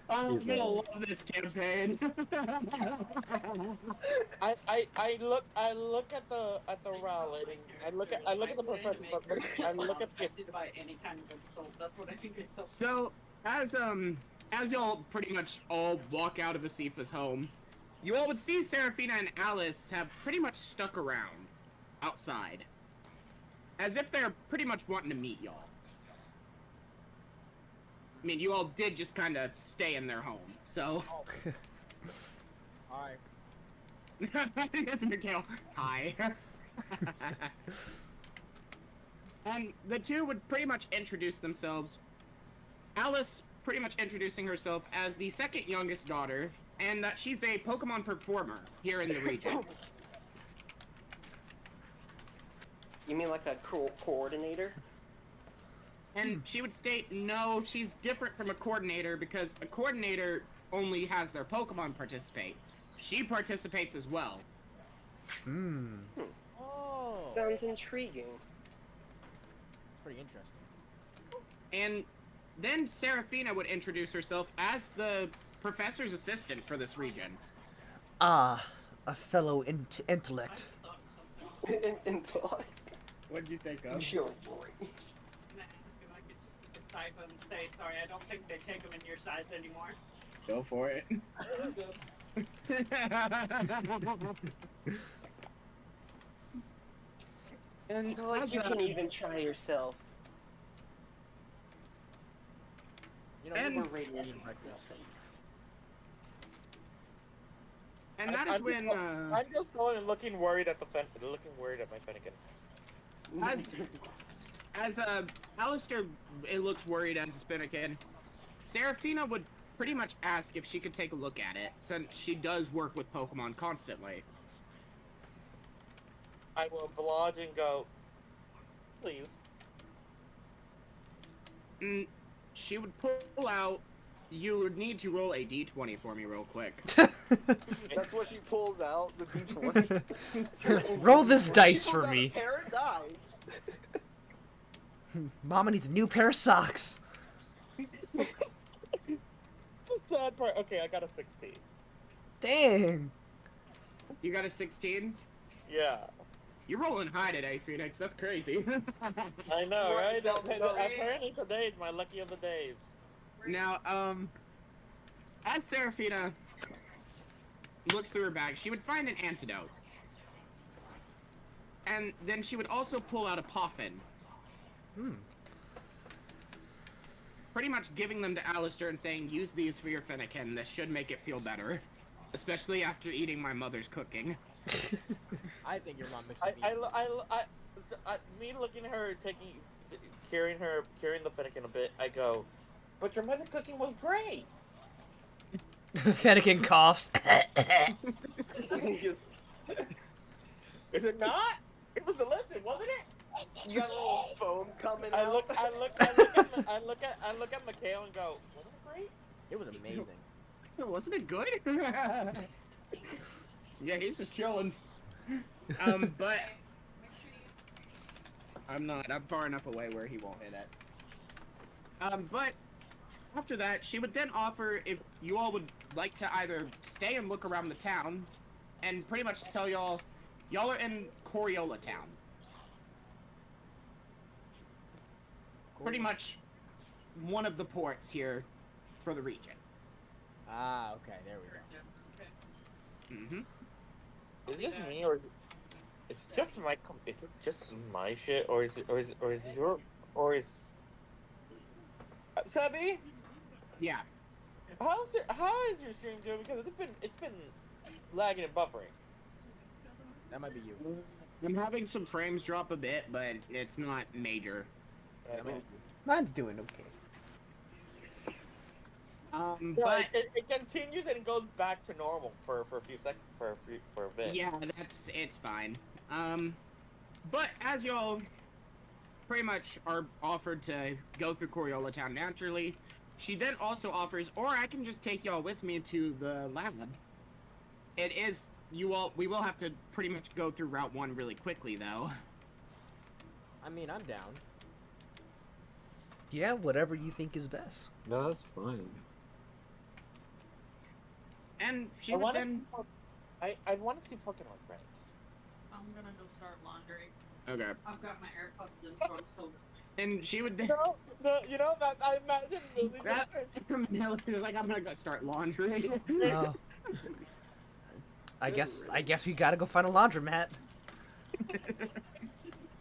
I'm gonna love this campaign. I look at the Rowlet and I look at the professor, but I look at the affected by any kind of insult. That's what I think is so. So, as y'all pretty much all walk out of Asifa's home, you all would see Seraphina and Alice have pretty much stuck around outside, as if they're pretty much wanting to meet y'all. I mean, you all did just kind of stay in their home, so. Alright. Yes, Mikhail. Hi. And the two would pretty much introduce themselves. Alice pretty much introducing herself as the second youngest daughter, and that she's a Pokemon performer here in the region. You mean like a coordinator? And she would state, no, she's different from a coordinator because a coordinator only has their Pokemon participate. She participates as well. Hmm. Oh. Sounds intriguing. Pretty interesting. And then Seraphina would introduce herself as the professor's assistant for this region. Ah, a fellow intellect. Until What did you think I'm sure boy. Can I ask if I could just look at Sypha and say, sorry, I don't think they take them in your sides anymore. Go for it. I feel like you can even try yourself. You know, And- we're radiating breakfast. And that is when, I'm just going and looking worried at looking worried at my Finnegan. as Alistair, it looks worried as Finnegan. Seraphina would pretty much ask if she could take a look at it, since she does work with Pokemon constantly. I will oblige and go, please. And she would pull out. You would need to roll a d20 for me real quick. That's what she pulls out, the D20. Roll this dice She for pulls out me. a pair of dice. Mama needs a new pair of socks. The sad part. Okay, I got a 16. Dang. You got a 16? Yeah. You're rolling high today, Phoenix. That's crazy. I know, right? No, Apparently today is my lucky of the days. Now, as Seraphina looks through her bag, she would find an antidote. And then she would also pull out a Poffin. Hmm. pretty much giving them to Alistair and saying, use these for your Finnegan. This should make it feel better. Especially after eating my mother's cooking. I think your mom makes me. Me looking at her carrying the Finnegan a bit, I go, but your mother's cooking was great. Finnegan coughs. Just- Is it not? It was delicious, wasn't it? you got a little foam coming I out. look at Mikhail and go, wasn't it great? It was amazing. Wasn't it good? Yeah, he's just chilling. But Make sure you I'm not. I'm far enough away where he won't hit it. But after that, she would then offer if you all would like to either stay and look around the town, and pretty much tell y'all are in Coriola town. Pretty much one of the ports here for the region. Ah, okay, there we go. Mm-hmm. Is it just me, or is it just my shit, or is Subby? Yeah. How is your stream doing? Because it's been lagging and buffering. That might be you. I'm having some frames drop a bit, but it's not major. That might be you. Mine's doing okay. But it continues and it goes back to normal for a few seconds, for a bit. yeah, it's fine. But as y'all pretty much are offered to go through Coriola town naturally, she then also offers, or I can just take y'all with me to the lab. It is we will have to pretty much go through Route 1 really quickly though. I mean, I'm down. Yeah, whatever you think is best. No, that's fine. And she would then I want to see Pokemon Friends. I'm gonna go start laundry. okay. I've got my AirPods in, so I'm still listening. And she would then You know that I imagine Millie's She was like, I'm gonna go start laundry. Oh. I guess we gotta go find a laundromat.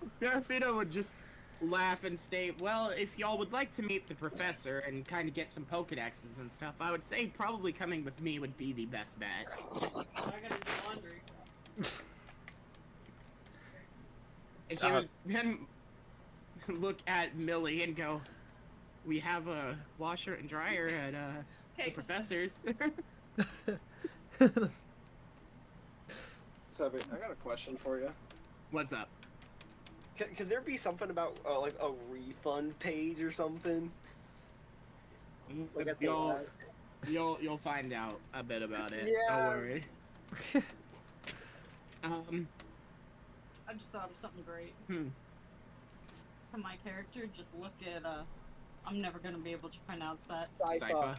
Serafina would just laugh and state, well, if y'all would like to meet the professor and kind of get some Pokedexes and stuff, I would say probably coming with me would be the best bet. I gotta do laundry. And she would then look at Millie and go, we have a washer and dryer at the Okay. professor's. Sebby, I got a question for you. What's up? Could there be something about like a refund page or something? Like at the You'll find out a bit about it. Yes. Don't worry. I just thought of something great. For my character, just look at, I'm never gonna be able to pronounce that. Sypha.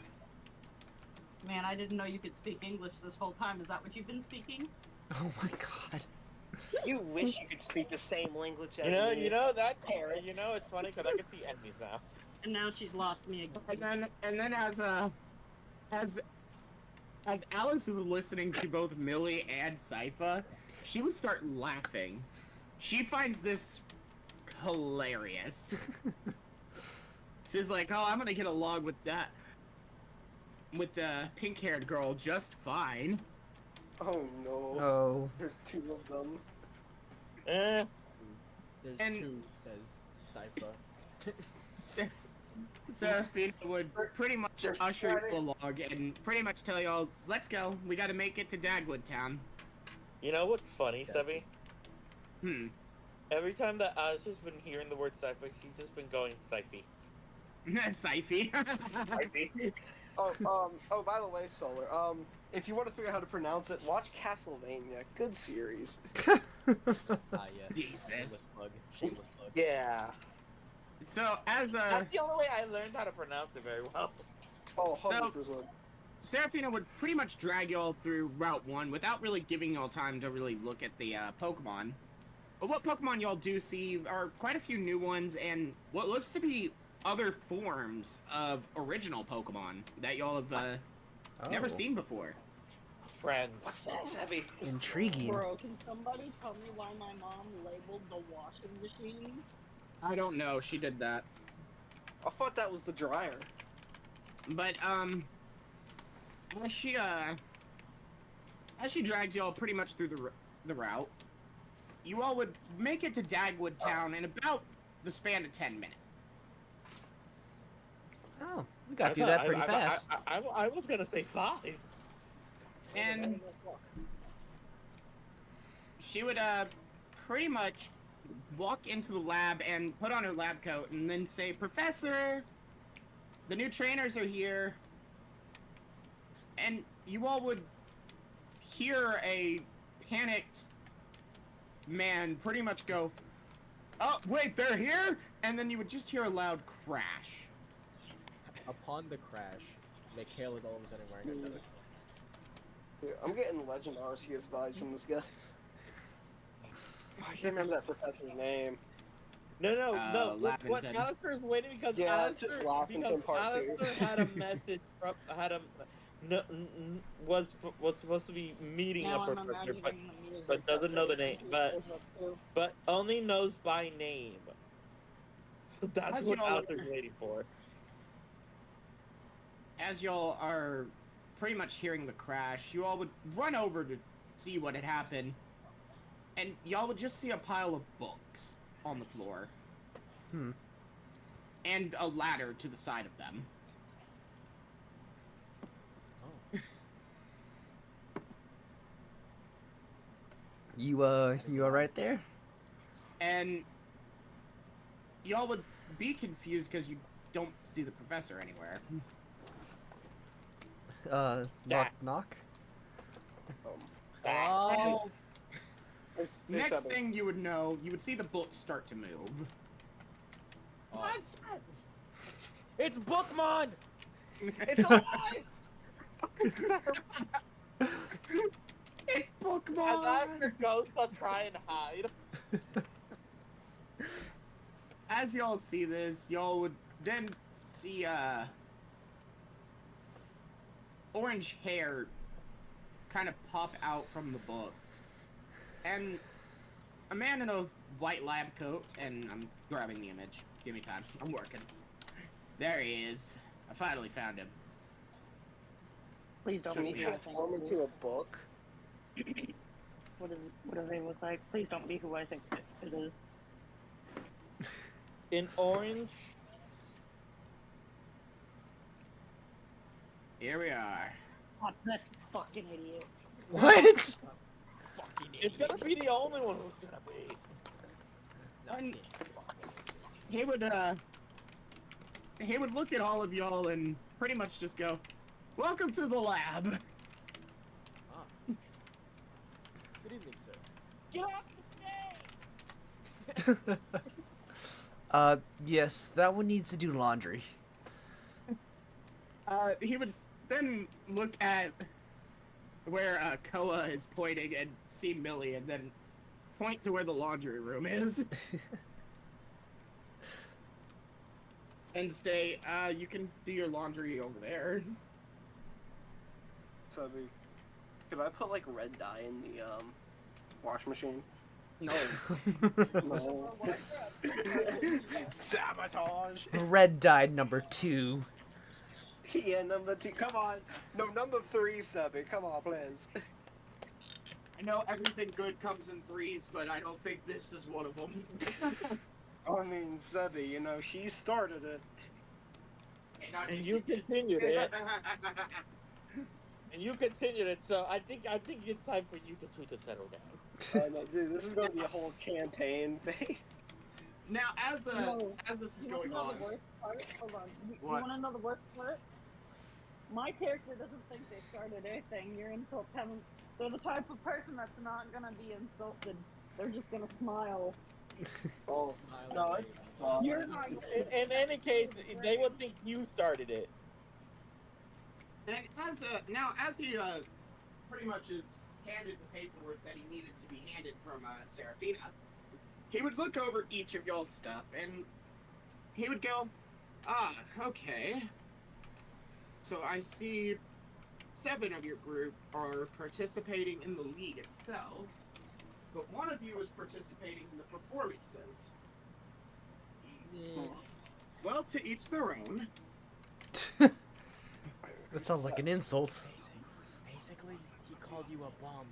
Man, I didn't know you could speak English this whole time. Is that what you've been speaking? Oh my god. You wish you could speak the same language as me. you know that Parrot. you know it's funny because I get the enemies now. And now she's lost me again. And then as Alice is listening to both Millie and Sypha, she would start laughing. She finds this hilarious. She's like, oh, I'm gonna get along with the pink-haired girl just fine. Oh no. Oh. There's two of them. Eh. There's And- two, says Sypha. Serafina would pretty much They're usher starting- you along and pretty much tell y'all, let's go, we gotta make it to Dagwood Town. You know what's funny, Sebby? Every time that I've just been hearing the word Sypha, she's just been going Syphy. Syphy. Oh, by the way, Solar, if you want to figure out how to pronounce it, watch Castlevania. Good series. Ah, yes. Jesus. Shameless plug. Shameless plug. Yeah. So, as That's the only way I learned how to pronounce it very well. Oh, 100%. Serafina would pretty much drag y'all through Route 1 without really giving y'all time to really look at the Pokemon. But what Pokemon y'all do see are quite a few new ones and what looks to be other forms of original Pokemon that y'all have never Oh. seen before. Friends. What's that, Sebby? Intriguing. Bro, can somebody tell me why my mom labeled the washing machine? I don't know, she did that. I thought that was the dryer. But as she drags y'all pretty much through the route, you all would make it to Dagwood Town in about the span of 10 minutes. Oh, we got through that pretty fast. I was gonna say 5. And she would pretty much walk into the lab and put on her lab coat and then say, "Professor, the new trainers are here." And you all would hear a panicked man pretty much go, "Oh, wait, they're here?" And then you would just hear a loud crash. Upon the crash, Mikhail is all of a sudden wearing another. Dude, I'm getting Legend Arceus vibes from this guy. I can't remember that professor's name. No. What Lavington. Alistair's waiting because Yeah, it's just Lavington Part 2. Alistair had a message from was supposed to be meeting Now a I'm professor, imagining but the music but doesn't know the name, that- but only knows by name. So that's As what y'all- Alistair's waiting for. As y'all are pretty much hearing the crash, you all would run over to see what had happened, and y'all would just see a pile of books on the floor. And a ladder to the side of them. Oh. You all right there? And y'all would be confused because you don't see the professor anywhere. Knock knock. Oh! There's Next 7. thing you would know, you would see the books start to move. Oh. It's Bookmon! It's alive! It's As Pokemon! Alistair goes to try and hide. As y'all see this, y'all would then see orange hair kind of pop out from the books. And a man in a white lab coat, and I'm grabbing the image. Give me time. I'm working. There he is. I finally found him. Please don't Can he be who I think. transform into a book? What do they look like? Please don't be who I think it is. In orange, Here we are. Oh, this fucking idiot. What? Fucking it's idiot. gonna be the only one who's gonna be. And he would look at all of y'all and pretty much just go, "Welcome to the lab." Ah. Good evening, sir. Get off the stage! Yes, that one needs to do laundry. He would then look at where Koa is pointing and see Millie, and then point to where the laundry room is. And say, you can do your laundry over there. So, could I put like red dye in the wash machine? No. No. Sabotage. Red dyed number 2. Yeah, number 2. Come on. No, number 3, Sebby. Come on, please. I know everything good comes in 3s, but I don't think this is one of them. I mean, Sebby, you know, she started it. And you continued it. And you continued it, so I think it's time for you two to settle down. No, dude, this is going to be a whole campaign thing. Now, as this is You going wanna know on, the worst part? Hold on. You What? wanna know the worst part? My character doesn't think they started anything. You're insult having. They're the type of person that's not gonna be insulted. They're just gonna smile. Oh, Smiling no, baby. it's fine. You're not. In any case, they would think you started it. and as he pretty much is handed the paperwork that he needed to be handed from Serafina, he would look over each of y'all's stuff and he would go, "Ah, okay. So I see 7 of your group are participating in the league itself, but one of you is participating in the performances. Yeah. Well, to each their own. That sounds like an insult. Basically, he called you a bum.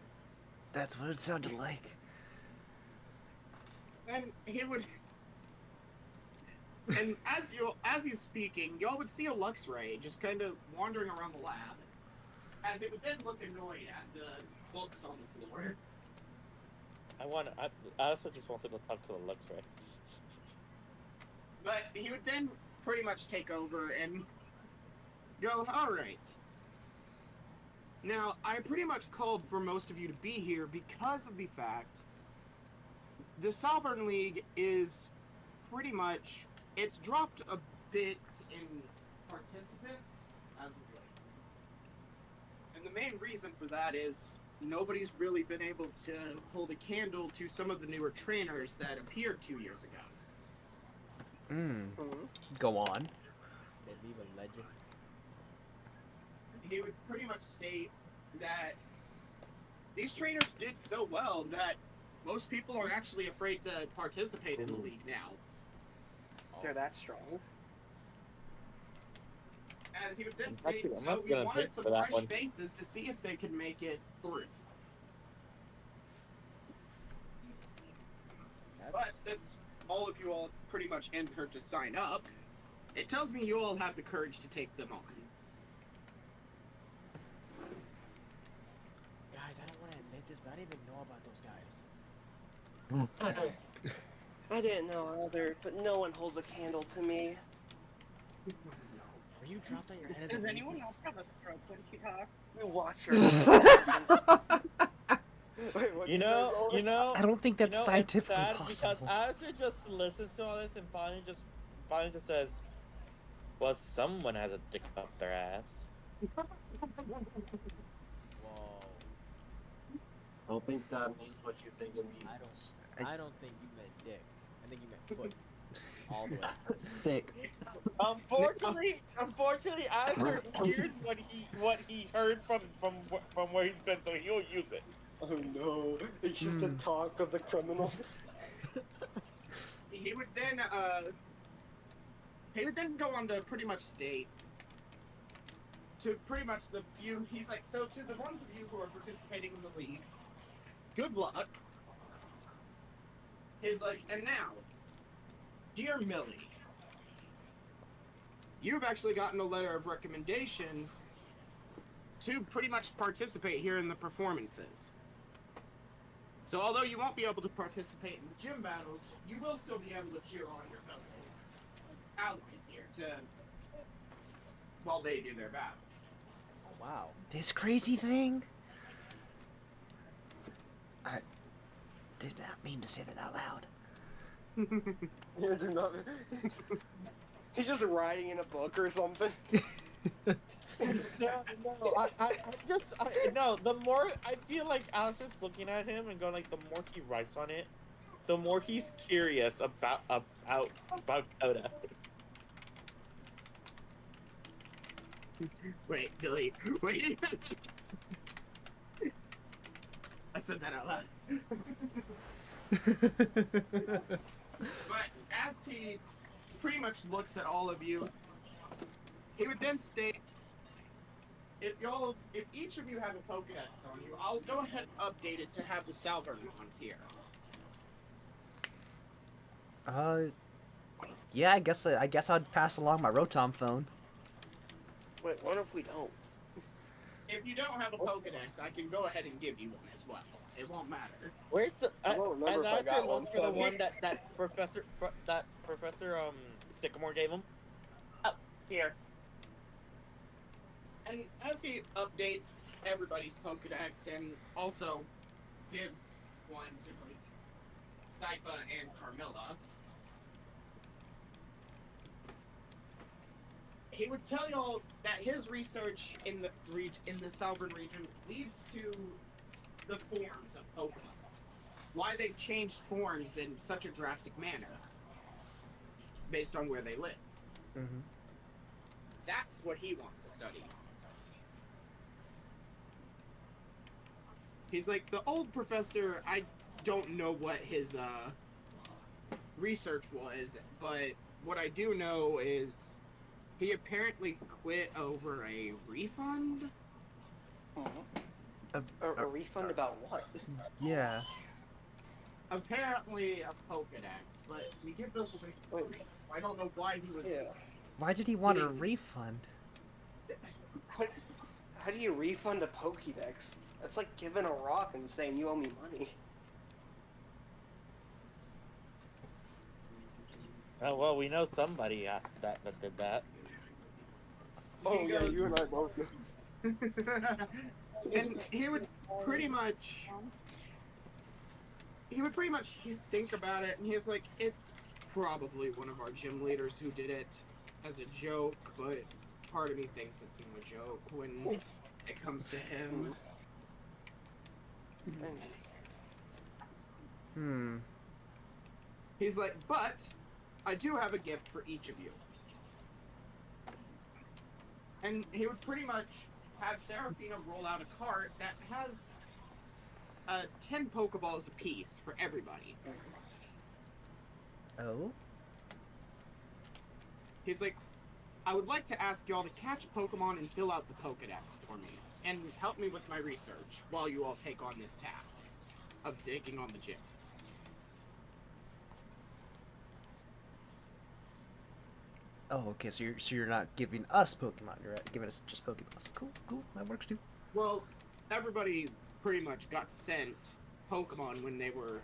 That's what it sounded like. And he would... And as he's speaking, y'all would see a Luxray just kind of wandering around the lab. As it would then look annoyed at the books on the floor. I also just want to go talk to the Luxray. But he would then pretty much take over and go, alright. Now, I pretty much called for most of you to be here because of the fact the Sovereign League is pretty much, it's dropped a bit in participants as of late. And the main reason for that is nobody's really been able to hold a candle to some of the newer trainers that appeared 2 years ago. Go on. They leave a legend. He would pretty much state that these trainers did so well that most people are actually afraid to participate in the league now. They're that strong. As he would then Actually, state, I'm so not we gonna wanted pick some for that fresh one. faces to see if they could make it through. But since all of you all pretty much entered to sign up, it tells me you all have the courage to take them on. Guys, I don't want to admit this, but I didn't even know about those guys. I didn't know either, but no one holds a candle to me. Were you dropped on your head as a Does baby? anyone else have a stroke when she talks? You watch her. Wait, what You did know, say, Zola? I don't think that's it's scientifically sad possible. Because Alistair just listens to all this and finally just says, well, someone has a dick up their ass. Whoa. I don't think that means what you think it means. I don't think you meant dick. I think you meant foot. All the way. Thick. Unfortunately, Alistair hears what he heard from where he's been, so he'll use it. Oh no, it's just the talk of the criminals. He would then go on to pretty much state to pretty much the few, he's like, so to the ones of you who are participating in the league, good luck. He's like, and now, dear Millie, you've actually gotten a letter of recommendation to pretty much participate here in the performances. So although you won't be able to participate in the gym battles, you will still be able to cheer on your fellow allies here while they do their battles. Oh, wow. This crazy thing? I did not mean to say that out loud. Yeah, do not. He's just writing in a book or something. The more I feel like Alistair's looking at him and going like, the more he writes on it, the more he's curious about Coda. Wait, delete. Wait. I said that out loud. But as he pretty much looks at all of you, he would then state, if each of you have a Pokedex on you, I'll go ahead and update it to have the Salvern ones here. Yeah, I guess I'd pass along my Rotom phone. Wait, what if we don't? If you don't have a Pokedex, I can go ahead and give you one as well. It won't matter. Where's the? I don't remember as if I Alistair got one, looks for the so- one that Professor Sycamore gave him. Oh, here. And as he updates everybody's Pokedex and also gives one to both Sypha and Carmilla, he would tell y'all that his research in the Southern region leads to the forms of Pokemon. Why they've changed forms in such a drastic manner based on where they live. Mm-hmm. That's what he wants to study. He's like, the old professor, I don't know what his research was, but what I do know is he apparently quit over a refund. A refund about what? Yeah. Apparently a Pokedex, but we give those away for free. So I don't know why he was. Yeah. Why did he want a refund? How do you refund a Pokédex? That's like giving a rock and saying you owe me money. Oh, well, we know somebody that did that. Oh yeah, you and I both know. And he would pretty much think about it, and he was like, it's probably one of our gym leaders who did it as a joke, but part of me thinks it's no joke when it comes to him. He's like, but I do have a gift for each of you. And he would pretty much have Serafina roll out a cart that has 10 Pokeballs apiece for everybody. Oh? He's like, I would like to ask y'all to catch Pokemon and fill out the Pokedex for me, and help me with my research while you all take on this task of taking on the gyms. Oh, okay. So you're not giving us Pokemon. You're giving us just Pokeballs. Cool, cool. That works too. Well, everybody pretty much got sent Pokemon when they were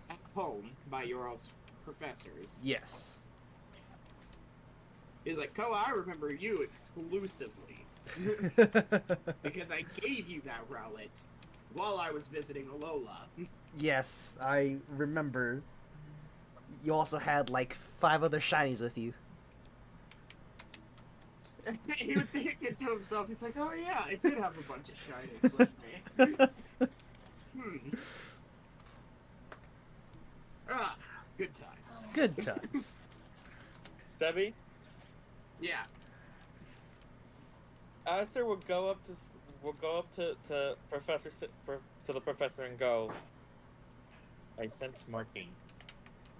at home by your all's professors. Yes. He's like, Koa, I remember you exclusively. Because I gave you that Rowlet while I was visiting Alola. Yes, I remember. You also had like 5 other shinies with you. He would think it to himself, he's like, oh yeah, I did have a bunch of shinies with me. Ah, good times. Good times. Debbie? Yeah. Alistair will go up to the professor and go, I sense marking.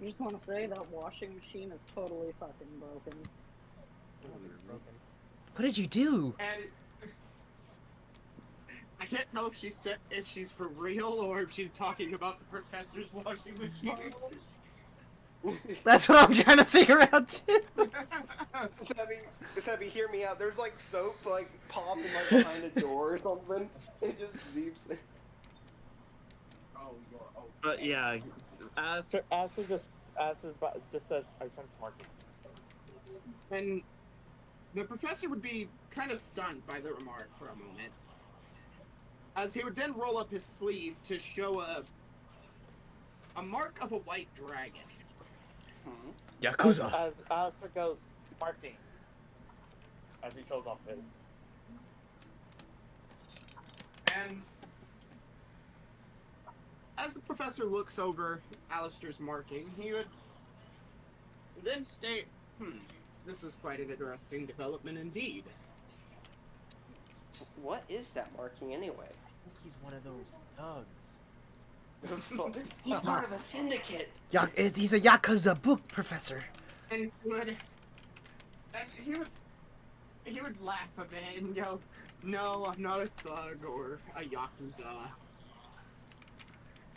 I just want to say that washing machine is totally fucking broken. What did you do? And I can't tell if she's for real or if she's talking about the professor's washing machine. That's what I'm trying to figure out too. Sebby, hear me out. There's like soap like popping like behind a door or something. It just beeps. But yeah, Alistair just says, I sense marking. And the professor would be kind of stunned by the remark for a moment, as he would then roll up his sleeve to show a mark of a white dragon. Yakuza. As Alistair goes, marking. As he shows off his. And as the professor looks over Alistair's marking, he would then state, this is quite an interesting development indeed. What is that marking anyway? I think he's one of those thugs. He's part of a syndicate. He's a Yakuza book professor. And he would laugh a bit and go, no, I'm not a thug or a Yakuza.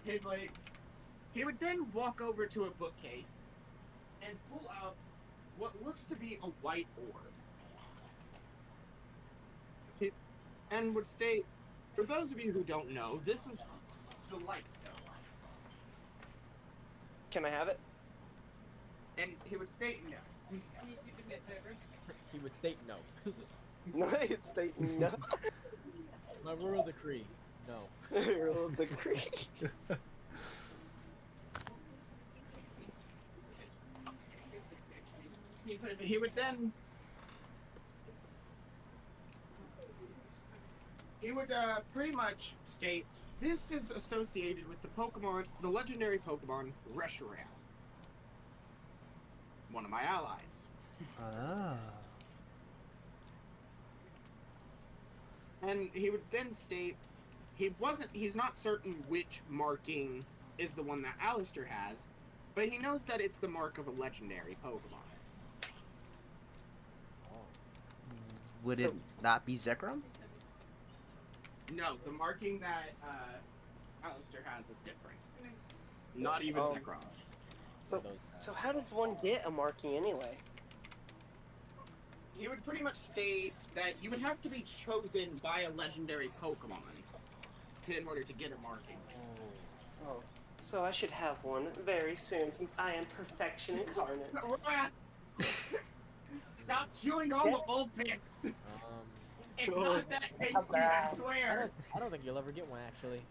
He's like, he would then walk over to a bookcase and pull out what looks to be a white orb. And would state, for those of you who don't know, this is the light stone. Can I have it? And he would state no. He would state no. No, it's stating no. My royal decree. No. Royal decree. He would then... He would pretty much state, this is associated with the legendary Pokemon Reshiram. One of my allies. Ah. And he would then state, he's not certain which marking is the one that Alistair has, But he knows that it's the mark of a legendary Pokemon. Would So- it not be Zekrom? No, the marking that Alistair has is different. Not even Oh. Zekrom. So how does one get a marking anyway? He would pretty much state that you would have to be chosen by a legendary Pokemon in order to get a marking. Oh, so I should have one very soon since I am perfection incarnate. Stop chewing on the old picks. It's Sure. not that tasty, I swear. I don't think you'll ever get one actually.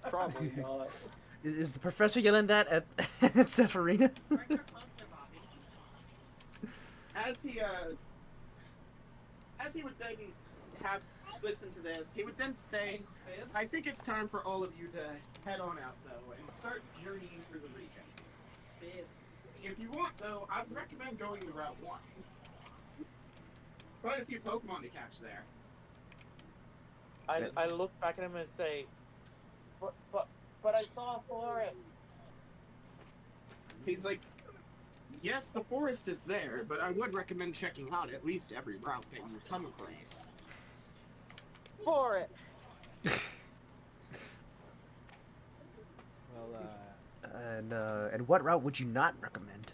Probably not. Is the professor yelling that at, at Zephyrina? Where's your closer, Bobby? As he would then have listened to this, he would then say, I think it's time for all of you to head on out, though, and start journeying through the region. If you want, though, I'd recommend going to Route 1. Quite a few Pokemon to catch there. I look back at him and say, but I saw a forest. He's like, yes, the forest is there, but I would recommend checking out at least every route that you come across. Forest. Well, And what route would you not recommend?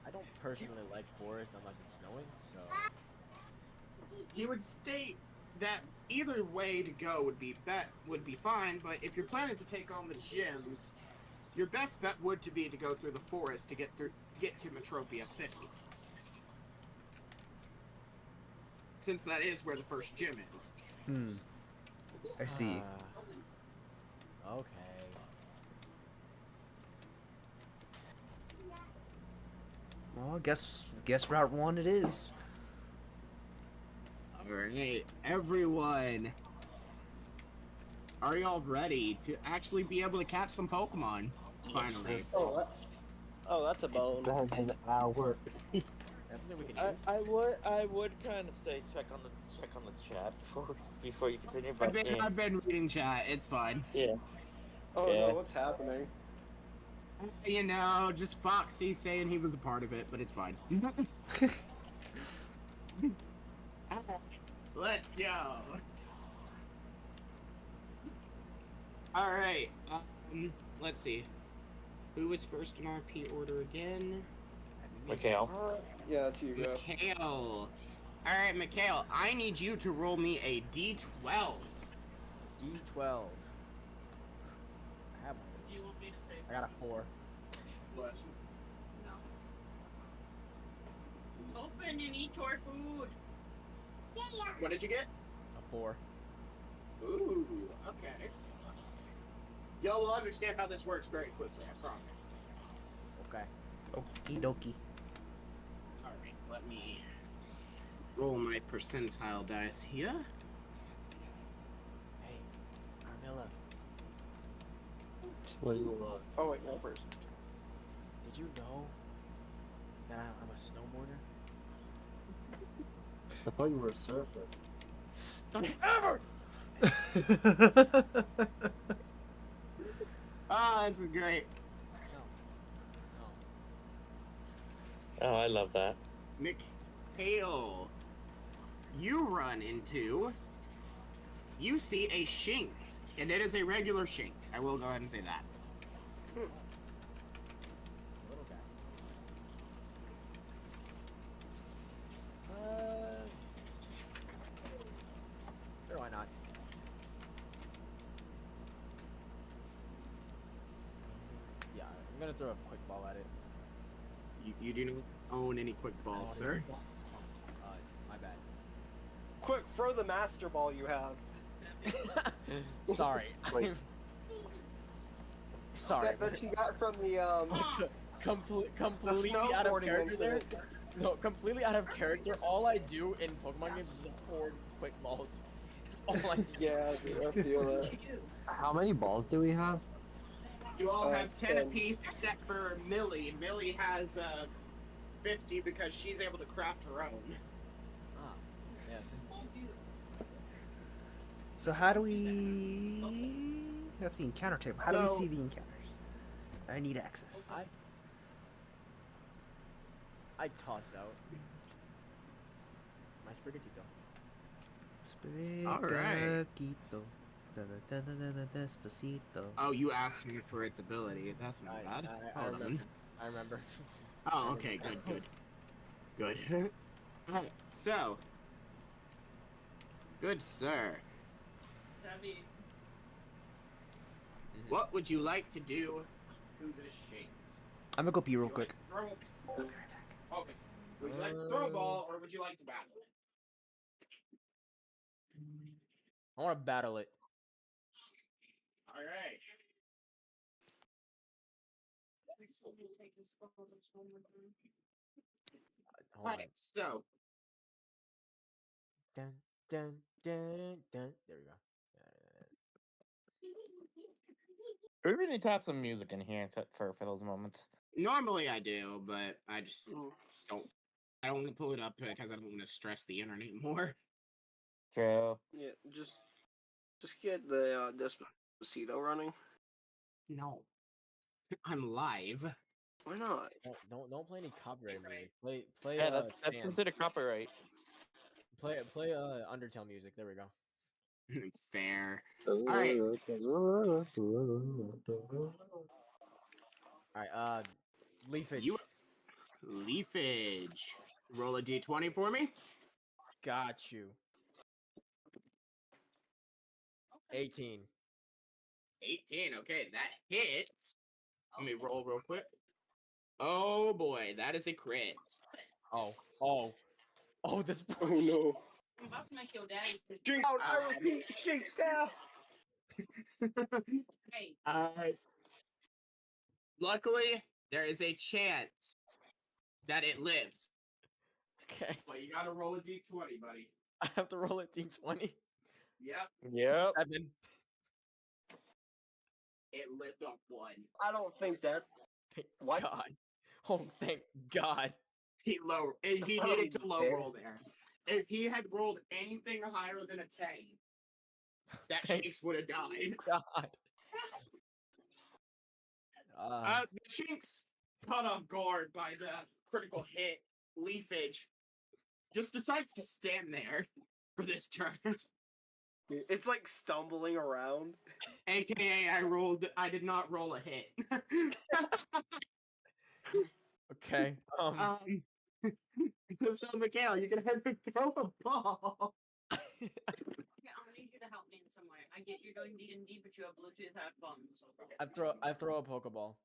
I don't personally like forest unless it's snowing, so He would state that either way to go would be fine, but if you're planning to take on the gyms, your best bet would be to go through the forest to get to Metropia City, since that is where the first gym is. I see. Okay. Well, guess Route 1 it is. Alright, everyone. Are y'all ready to actually be able to catch some Pokemon? Finally. Oh, that's a bone. It's been an hour. That's something we can do. I would kind of say check on the chat before you continue. But I've been reading chat, it's fine. yeah. Oh Yeah. no, what's happening? You know, just Foxy saying he was a part of it, but it's fine. Let's go. Alright, let's see. Who was first in RP order again? Mikhail. Yeah, that's you, go. Mikhail. Alright, Mikhail, I need you to roll me a D12. D12. I have one. Do you want me to say I got a 4. What? No. Open and eat your food. What did you get? A 4. Ooh, okay. Y'all will understand how this works very quickly, I promise. Okay. Okie dokie. Alright, let me roll my percentile dice here. Hey, Carmilla, What do you want? Oh wait, no first. did you know that I'm a snowboarder? I thought you were a surfer. Don't you ever! Ah, this is great. No. Oh, I love that. Mikhail, you run into... You see a Shinx, and it is a regular Shinx. I will go ahead and say that. Little guy. Sure, why not? Yeah, I'm gonna throw a quick ball at it. You do not own any quick I don't balls, want sir. any my bad. Quick, throw the master ball you have. Sorry. Wait. Sorry. That you got from the Completely out of snowboarding character there. incident. No, completely out of character. All I do in Pokemon games is hoard quick balls. That's all I do. Yeah, dude, I feel that. How many balls do we have? You all have 10 10. apiece except for Millie. Millie has 50 because she's able to craft her own. Ah, yes. So how do we That's the encounter table. How do we So- see the encounters? I need access. I toss out my Sprigatito. Alright. Sprigatito. Despacito. Oh, you asked me for its ability. That's not bad. Hold on. I remember. Oh, okay, good. Good. Alright, so. Good sir. That'd What would you like to do to this Shinx? I'm gonna go pee real quick. Okay. Would you like to throw a ball or would you like to battle it? I want to battle it. Alright. Hold on. Alright, so. Dun, dun, dun, dun. There we go. We really need to have some music in here for those moments. Normally I do, but I just don't. I don't want to pull it up because I don't want to stress the internet more. True. Yeah, just get the Despacito running. No. I'm live. Why not? Don't play any copyrighted music. Play Yeah, that's Pan. considered copyright. Play Undertale music. There we go. Fair. Alright. Alright, Leafage. Leafage. Roll a d20 for me. Got you. 18. 18. Okay, that hits. Let me roll real quick. Oh boy, that is a crit. Oh, this. Oh no. I'm about to make your daddy. Drink out, I repeat, shake staff. Hey, Luckily, there is a chance that it lives. Okay. But you gotta roll a d20, buddy. I have to roll a d20. Yep. Yep. 7. It lived off one. I don't think that. Thank What? God. Oh, thank God. He I thought needed he to low did. roll there. If he had rolled anything higher than a 10, that Thank Shinx would have died. God. The Shinx, caught off guard by the critical hit, Leafage, just decides to stand there for this turn. It's like stumbling around. AKA, I did not roll a hit. Okay. So, Mikhail, you can have to throw a ball. okay, I'm gonna need you to help me in some way. I get you're doing D&D, but you have Bluetooth headphones. I throw a Pokeball.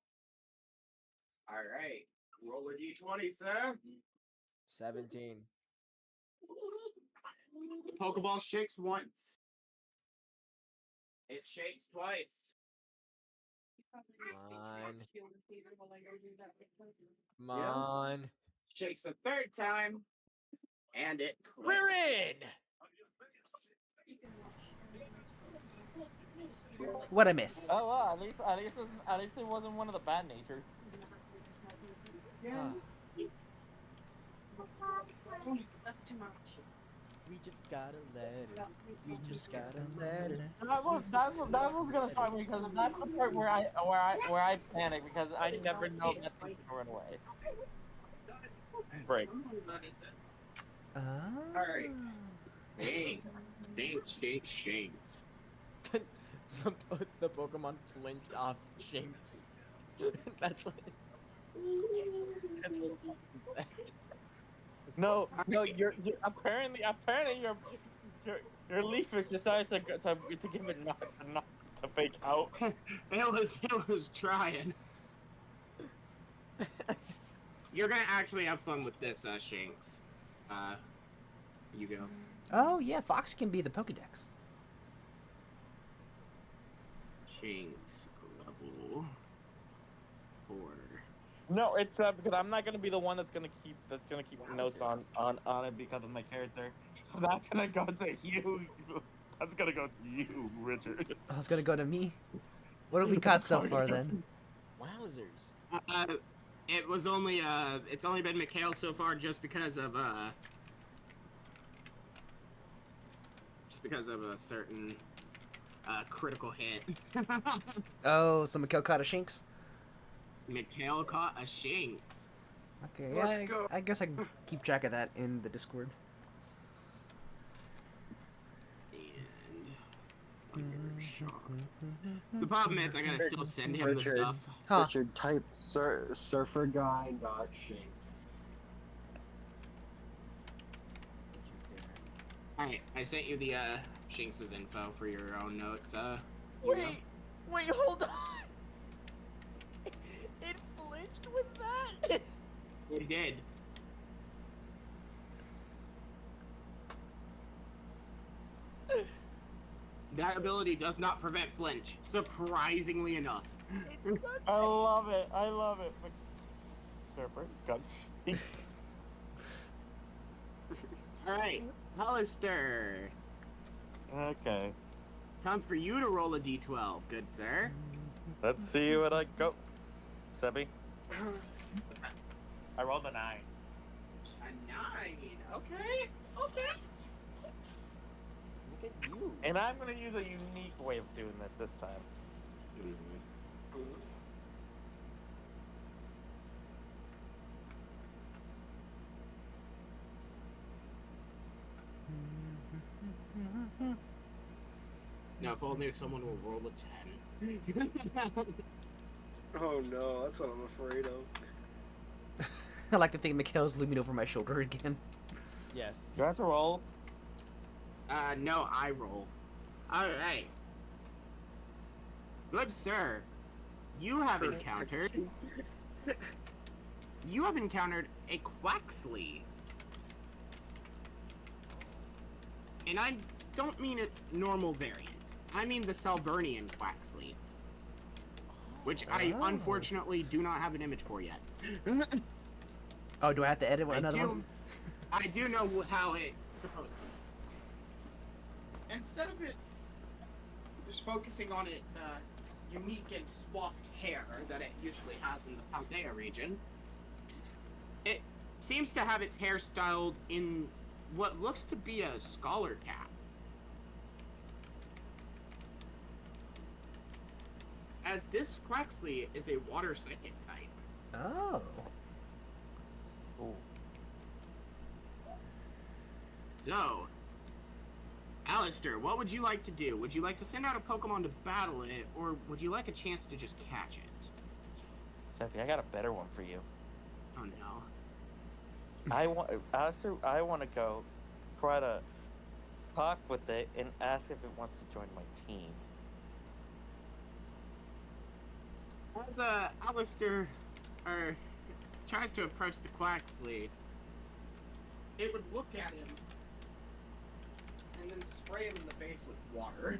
Alright, roll a d20, sir. 17. Pokeball shakes once. It shakes twice. Come on. Shakes a third time. And it We're in! What I miss? Oh well, at least it wasn't one of the bad natures. That's too much. We just gotta let it. We just gotta let it. That was gonna shock me because that's the part where I panic because I never know that things can run away. Break. Alright. Shanks. The Pokemon flinched off Shinx. That's what it said. No, you're apparently your Leafage decided to give it not to fake out. It was trying. You're gonna actually have fun with this, Shanks. You go. Oh yeah, Fox can be the Pokedex. Shanks level 4. No, it's because I'm not gonna be the one that's gonna keep notes on it because of my character. So that's gonna go to you. That's gonna go to you, Richard. Oh, it's gonna go to me. What have we got so far then? Wowzers. It was only it's only been Mikhail so far just because of a certain critical hit. Oh, so Mikhail caught a Shinx? Mikhail caught a Shinx. Okay, Let's yeah, go. I guess I can keep track of that in the Discord. The problem is I gotta still send him the Richard. stuff. Huh. Richard, type surfer guy got Shinx. Alright, I sent you the Shinx's info for your own notes. Wait, hold on. It flinched with that. It did. That ability does not prevent flinch, surprisingly enough. I love it. I love it. Surfer, got Alright, Hollister. Okay. Time for you to roll a d12, good sir. Let's see what I go. Sebby. I rolled a 9. A 9, okay, okay. Look at you. And I'm gonna use a unique way of doing this time. Now, if only someone will roll a 10. Oh no, that's what I'm afraid of. I like to think Mikhail's looming over my shoulder again. Yes. Do I have to roll? No, I roll. Alright. Good sir. You have encountered... You have encountered a Quaxley. And I don't mean its normal variant. I mean the Salvernian Quaxley. Which I Oh. unfortunately do not have an image for yet. Oh, do I have to edit another one? I do know how it's supposed to be. Instead of it just focusing on its unique and swaffed hair that it usually has in the Paldea region, it seems to have its hair styled in what looks to be a scholar cap. As this Quaxley is a water psychic type. Oh. Ooh. So, Alistair, what would you like to do? Would you like to send out a Pokemon to battle it, or would you like a chance to just catch it? Sebby, I got a better one for you. Oh no. I want to go try to talk with it and ask if it wants to join my team. As Alistair tries to approach the Quaxley, it would look at him and then spray him in the face with water.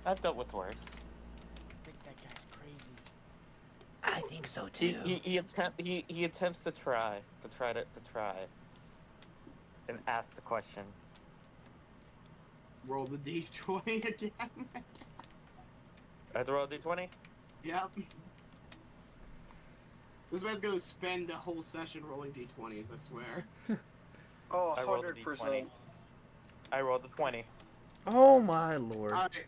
I've dealt with worse. I think that guy's crazy. I think so too. He attempts to try and ask the question. Roll the d20 again. I have to roll a d20? Yep. This man's gonna spend the whole session rolling d20s, I swear. Oh, I rolled a 100%. d20. I rolled a 20. Oh my lord. Alright.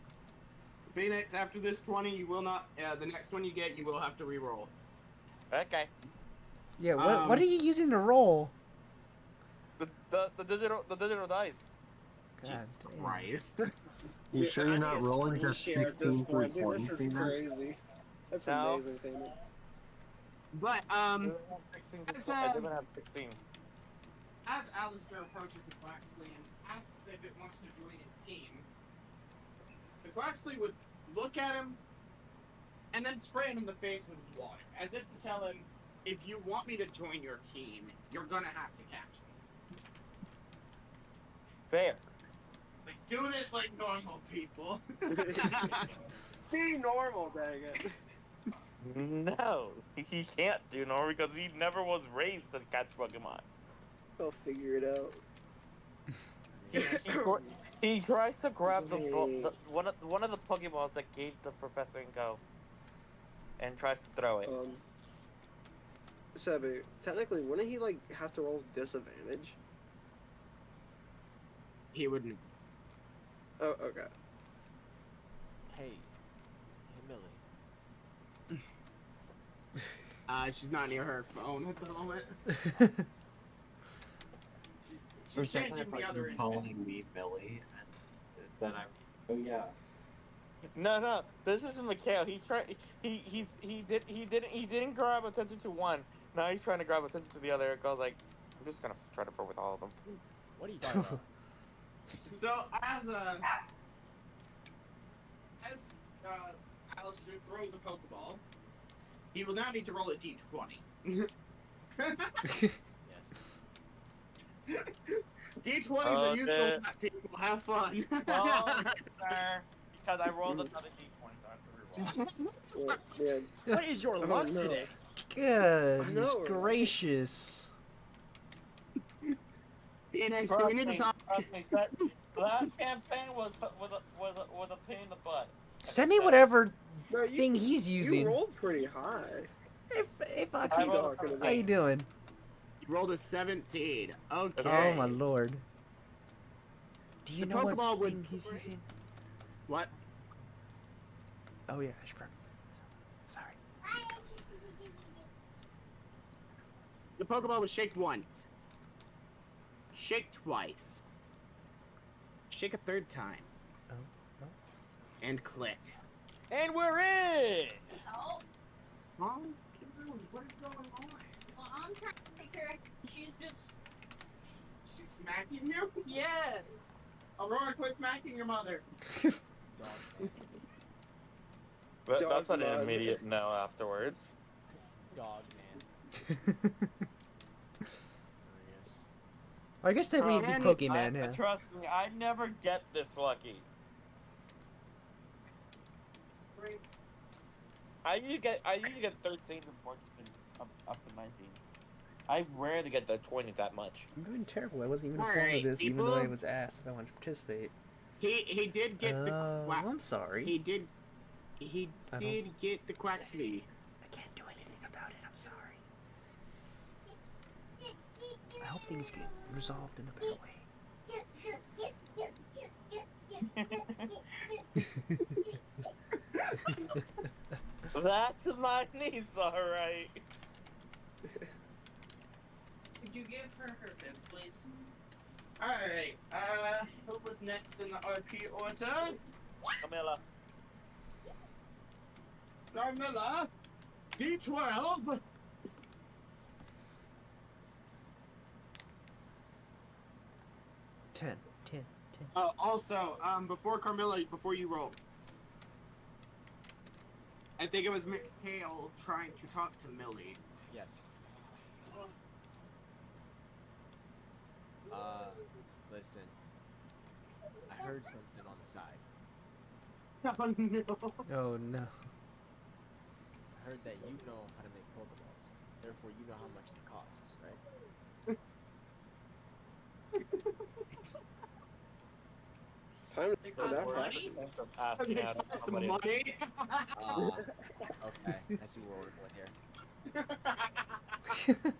Phoenix, after this 20, you will not, the next one you get, you will have to re-roll. Okay. Yeah, what are you using to roll? The digital dice. God Jesus damn. Christ. You Dude, sure I you're need not a rolling screen just share at this 16 through point. Dude, 20, this is Phoenix? crazy. That's No. amazing, Phoenix. But, I didn't have 16. as Alistair approaches the Quaxley and asks if it wants to join his team, the Quaxley would look at him and then spray him in the face with water, as if to tell him, if you want me to join your team, you're gonna have to catch me. Fair. Like, do this like normal people. Be normal, dang it. No, he can't do normal because he never was raised to catch Pokemon. I'll figure it out. He tries to grab one of the Pokeballs that gave the Professor and Go, and tries to throw it. Sebby, technically, wouldn't he, like, have to roll disadvantage? He wouldn't. Oh, okay. Hey, Millie. She's not near her phone at the moment. For a She's second, I changing the thought you other were end. calling me Millie, and then I. Oh yeah. No, this isn't Mikhail. He's trying. He didn't grab attention to one. Now he's trying to grab attention to the other. Cause like, I'm just gonna try to flirt with all of them. What are you talking about? So as Alistair throws a Pokeball, he will now need to roll a d20. Yes. D20s are used to let people have fun. Oh, sir, because I rolled another D20, so I have to reroll. Oh, man. What is your luck no. today? Goodness know, right? gracious. Phoenix, so we need to talk. Trust me, that campaign was a pain in the butt. Send me whatever No, thing he's using. You rolled pretty high. Hey, Foxy. I rolled a How you doing? You rolled a 17. Okay. Oh my lord. Do you The know what Pokeball would- thing he's using? What? Oh yeah, I should probably. Sorry. The Pokeball was shake once. Shake twice. Shake a third time. Oh, oh. And click. And we're in! Oh, Mom? What is going on? well, I'm trying to take care of. She's just. She's smacking you? Yeah. Aurora, quit smacking your mother. Dog. That's an Dog immediate no afterwards. Dog man. I guess that would be Man, Pokemon, yeah. Trust me, I never get this lucky. I usually get 13 and 14 up to 19. I rarely get the 20 that much. I'm doing terrible. I wasn't even All informed right, of this, even though I people. was asked if I wanted to participate. He did get the quack. I'm sorry. He did I don't- get the Quaxley. I can't do anything about it. I'm sorry. I hope things get resolved in a better way. That's my niece, alright. Could you give her her bib, please? Alright, who was next in the RP order? Camilla. Carmilla, D12. 10. Oh, also, before you roll, I think it was Mikhail trying to talk to Millie. Yes. Listen. I heard something on the side. Oh no. Oh no. I heard that you know how to make Pokeballs. Therefore, you know how much they cost, right? Time to They go cost that money? fast. Asking Okay, out that's some somebody. money. Okay. I see where we're working with here.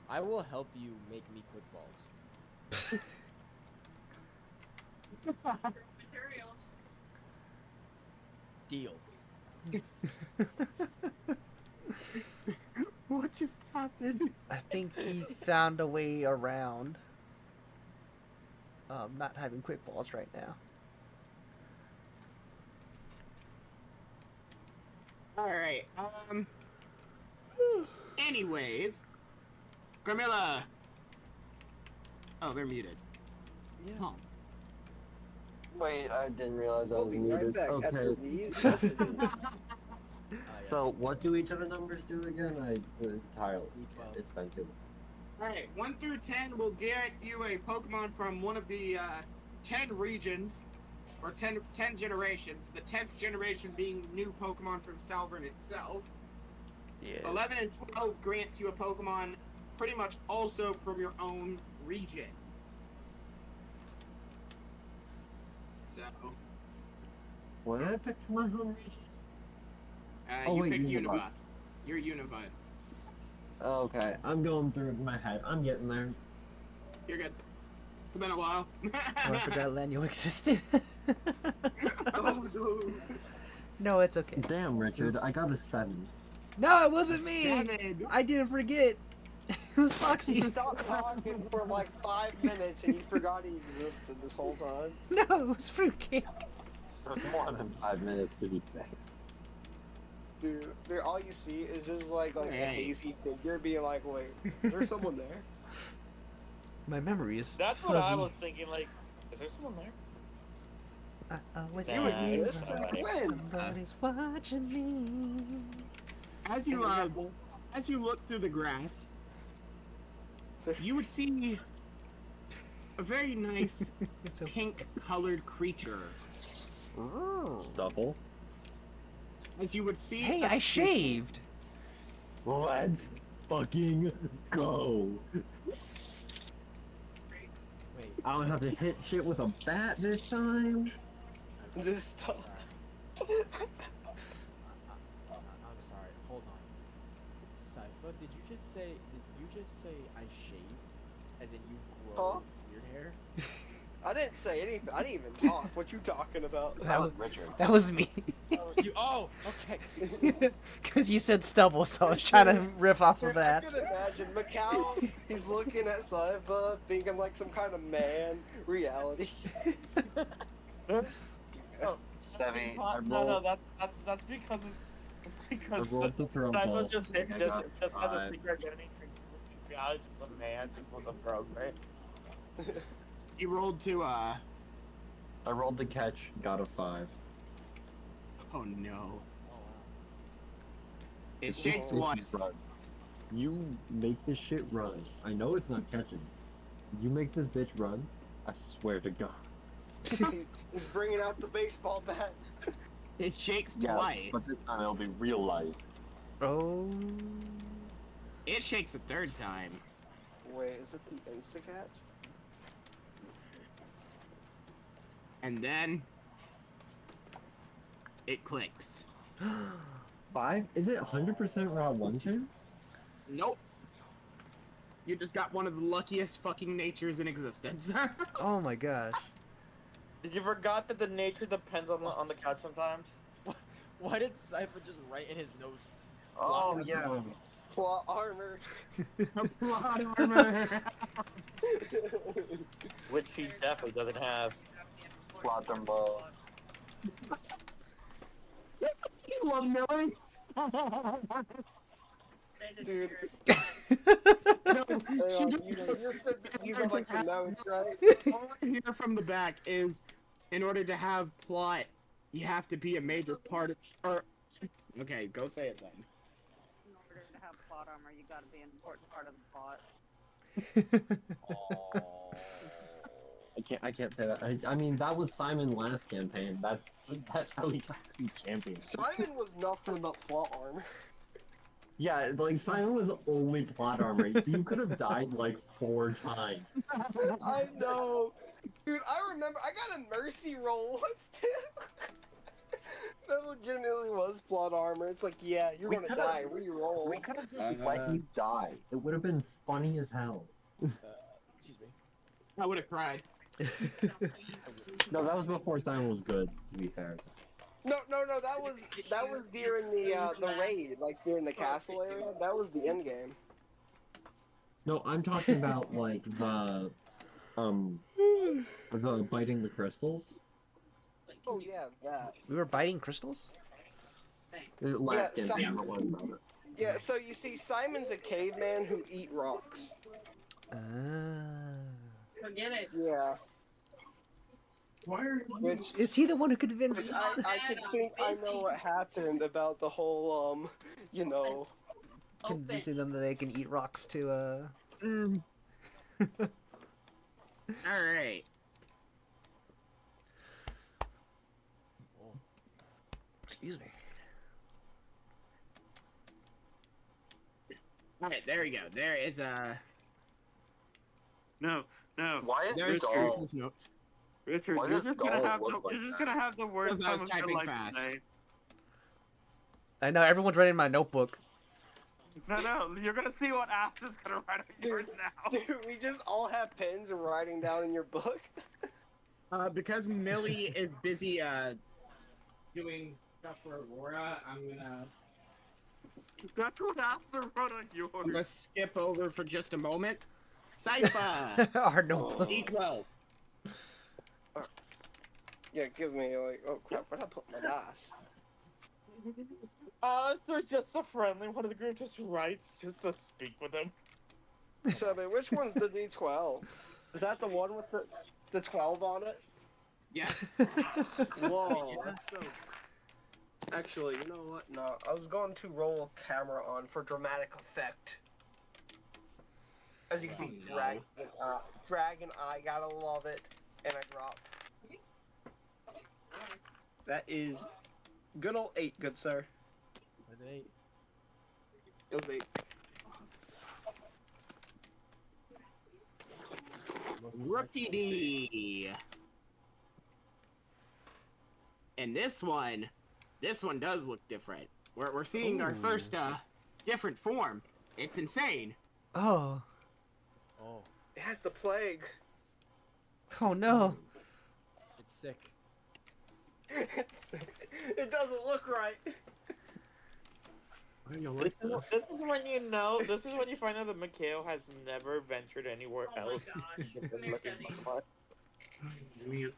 I will help you make me quick balls. Materials. Deal. What just happened? I think he found a way around not having quick balls right now. Alright, anyways, Carmilla. Oh, they're muted. Yeah. Huh. Wait, I didn't realize I I'll was be muted. right back Okay. after these messages. So, what do each of the numbers do again? I entirely. D12. It's been too long. Alright, 1 through 10 will get you a Pokemon from one of the 10 regions, or 10 generations. The 10th generation being new Pokemon from Salvern itself. Yeah. 11 and 12 grants you a Pokemon pretty much also from your own region. So, What did I pick for my home region? Oh, you wait, picked Unova. Unova. You're Unova. Okay, I'm going through it in my head. I'm getting there. You're good. It's been a while. Oh, I forgot Lanyo existed. Oh, no. No, it's okay. Damn, Richard, I got a 7. No, it wasn't me. 7. I didn't forget. It was He Foxy. stopped talking for like 5 minutes and you forgot he existed this whole time. No, it was Fruitcake. It was more than 5 minutes to be fair. Dude, all you see is just like a Hey. hazy figure being like, wait, is there someone there? My memory is That's fuzzy. what I was thinking. Like, is there someone there? I always You feel exist since like when? somebody's watching me. As you look through the grass, you would see a very nice It's okay. pink-colored creature. Stubble. As you would see. Hey, a I snake. shaved. Let's fucking go. Wait, I don't have to hit shit with a bat this time. This stuff. I'm sorry. Hold on. Sypha, did you just say I shaved? As in you grow Huh? weird hair? I didn't say anything. I didn't even talk. What you talking about? That was Richard. that was me. That was you. Oh, okay. Because you said stubble, so I was trying to riff off of I that. can imagine Macau. He's looking at Saiba, thinking like some kind of man reality. No, Savvy, no, that's because I rolled the throw ball. Cypher's just I got has a 5. secret identity. Yeah, it's just a man, just with a throw, right? You rolled to I rolled the catch, got a 5. Oh no. Oh wow. It shakes It once. runs. You make this shit run. I know it's not catching. You make this bitch run, I swear to God. He's bringing out the baseball bat. It shakes Yeah, twice. but this time it'll be real life. Oh. It shakes a third time. Wait, is it the insta-catch? And then it clicks. 5? Is it 100% round 1 chance? Nope. You just got one of the luckiest fucking natures in existence. Oh my gosh. Did you forgot that the nature depends on the catch sometimes? Why did Sypha just write in his notes? Oh, yeah. Plot armor. Plot armor. Which he definitely doesn't have. Plottermo. You love Millie. Dude, No, she you just just said these are like the notes, right? all I hear from the back is, in order to have plot, you have to be a major part of. Or, okay, go say it then. In order to have plot armor, you gotta be an important part of the plot. I can't say that. I mean, that was Simon last campaign. That's how he got to be champion. Simon was nothing but plot armor. Yeah, like Simon was only plot armor, so you could have died like 4 times. I know. Dude, I remember I got a mercy roll once too. That legitimately was plot armor. It's like, yeah, you're We gonna could've- die. Re-roll. We could have just let you die. It would have been funny as hell. Excuse me. I would have cried. No, that was before Simon was good, to be fair. No, that was during the raid, like during the castle area. That was the end game. No, I'm talking about like the biting the crystals. Oh yeah, that. We were biting crystals? Last Yeah, campaign, but one about it. Yeah, so you see, Simon's a caveman who eat rocks. Ah. Forget it. Yeah. Why are Which Is he the one who convinced? I could think I know what happened about the whole you know. Convincing them that they can eat rocks to Alright. Excuse me. Alright, there we go. There is a. No. Why is There's this all? Chris's notes. Richard, Why you're does just doll gonna have look like you're just that? gonna have the worst Because I was time of your typing life fast. today. I know everyone's writing my notebook. No, you're gonna see what Aster's gonna write on yours now. Dude, we just all have pens and writing down in your book. Because Millie is busy doing stuff for Aurora, I'm gonna That's what Aster wrote on yours. skip over for just a moment. Cypher! Our notebook. D12. Yeah, give me like, oh crap, where'd I put my dice? Aster's just a friendly one of the group, just writes just to speak with him. So, I mean, which one's the D12? Is that the one with the 12 on it? Yes. Whoa, that's so... Actually, you know what? No, I was going to roll a camera on for dramatic effect. As you can see, no. Dragon Eye, gotta love it. And I dropped. That is good old 8, good sir. What's 8? It was 8. Rookie D. And this one does look different. We're seeing our first different form. It's insane. Oh. Oh, It has the plague. Oh no. it's sick. It doesn't look right. This is when you know. This is when you find out that Mikhail has never ventured anywhere Oh my else. gosh. than Makes looking sense. for it.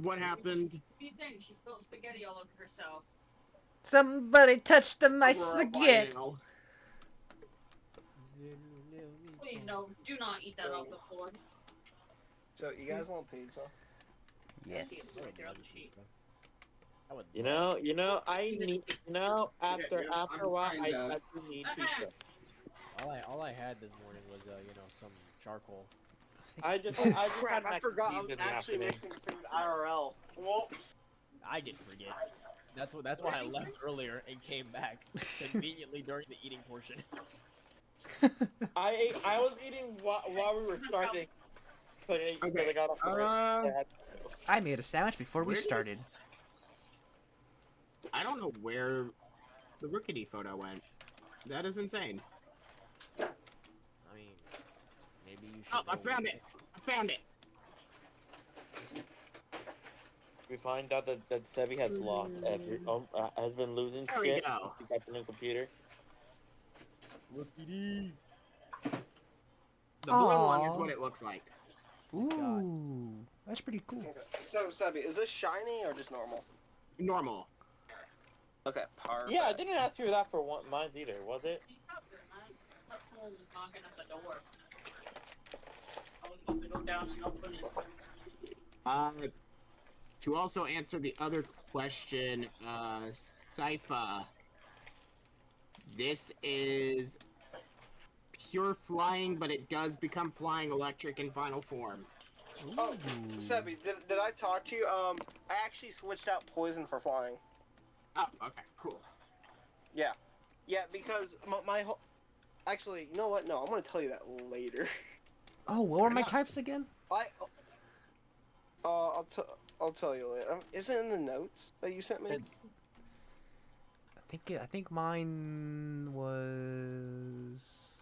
What happened? What do you think? She spilled spaghetti all over herself. Somebody touched my Aurora, spaghetti. by now. Please no, do not eat that off the floor. So, you guys want pizza? I see it right there on the sheet. I would You know, I need. After Yeah, a I'm while, kinda- I do need pizza. all I had this morning was some charcoal. I just Crap, had I mac forgot I and was cheese in the actually afternoon. making food IRL. Whoops. I didn't forget. That's why I left earlier and came back conveniently during the eating portion. I was eating while we were starting. Because I got off the break. I made a sandwich before we Where started. does- I don't know where the Rookity photo went. That is insane. I mean, maybe you should. Oh, I know found where- it. I found it. We find out that Sebi has lost has been losing There we shit. go. He got the new computer. Rookie. The blue one is Aw. what it looks like. Ooh, that's pretty cool. Okay. So, Sebi, is this shiny or just normal? Normal. Okay, perfect. Yeah, I didn't ask you that for mine either, was it? He stopped doing that. That someone was knocking at the door. I was about to go down and open it. To also answer the other question, Sypha, this is pure flying, but it does become flying electric in final form. Oh, Sebi, did I talk to you? I actually switched out poison for flying. Oh, okay, cool. Yeah, because my whole... Actually, you know what? No, I'm gonna tell you that later. Oh, what were my types again? I'll tell you later. Is it in the notes that you sent me? I think mine was.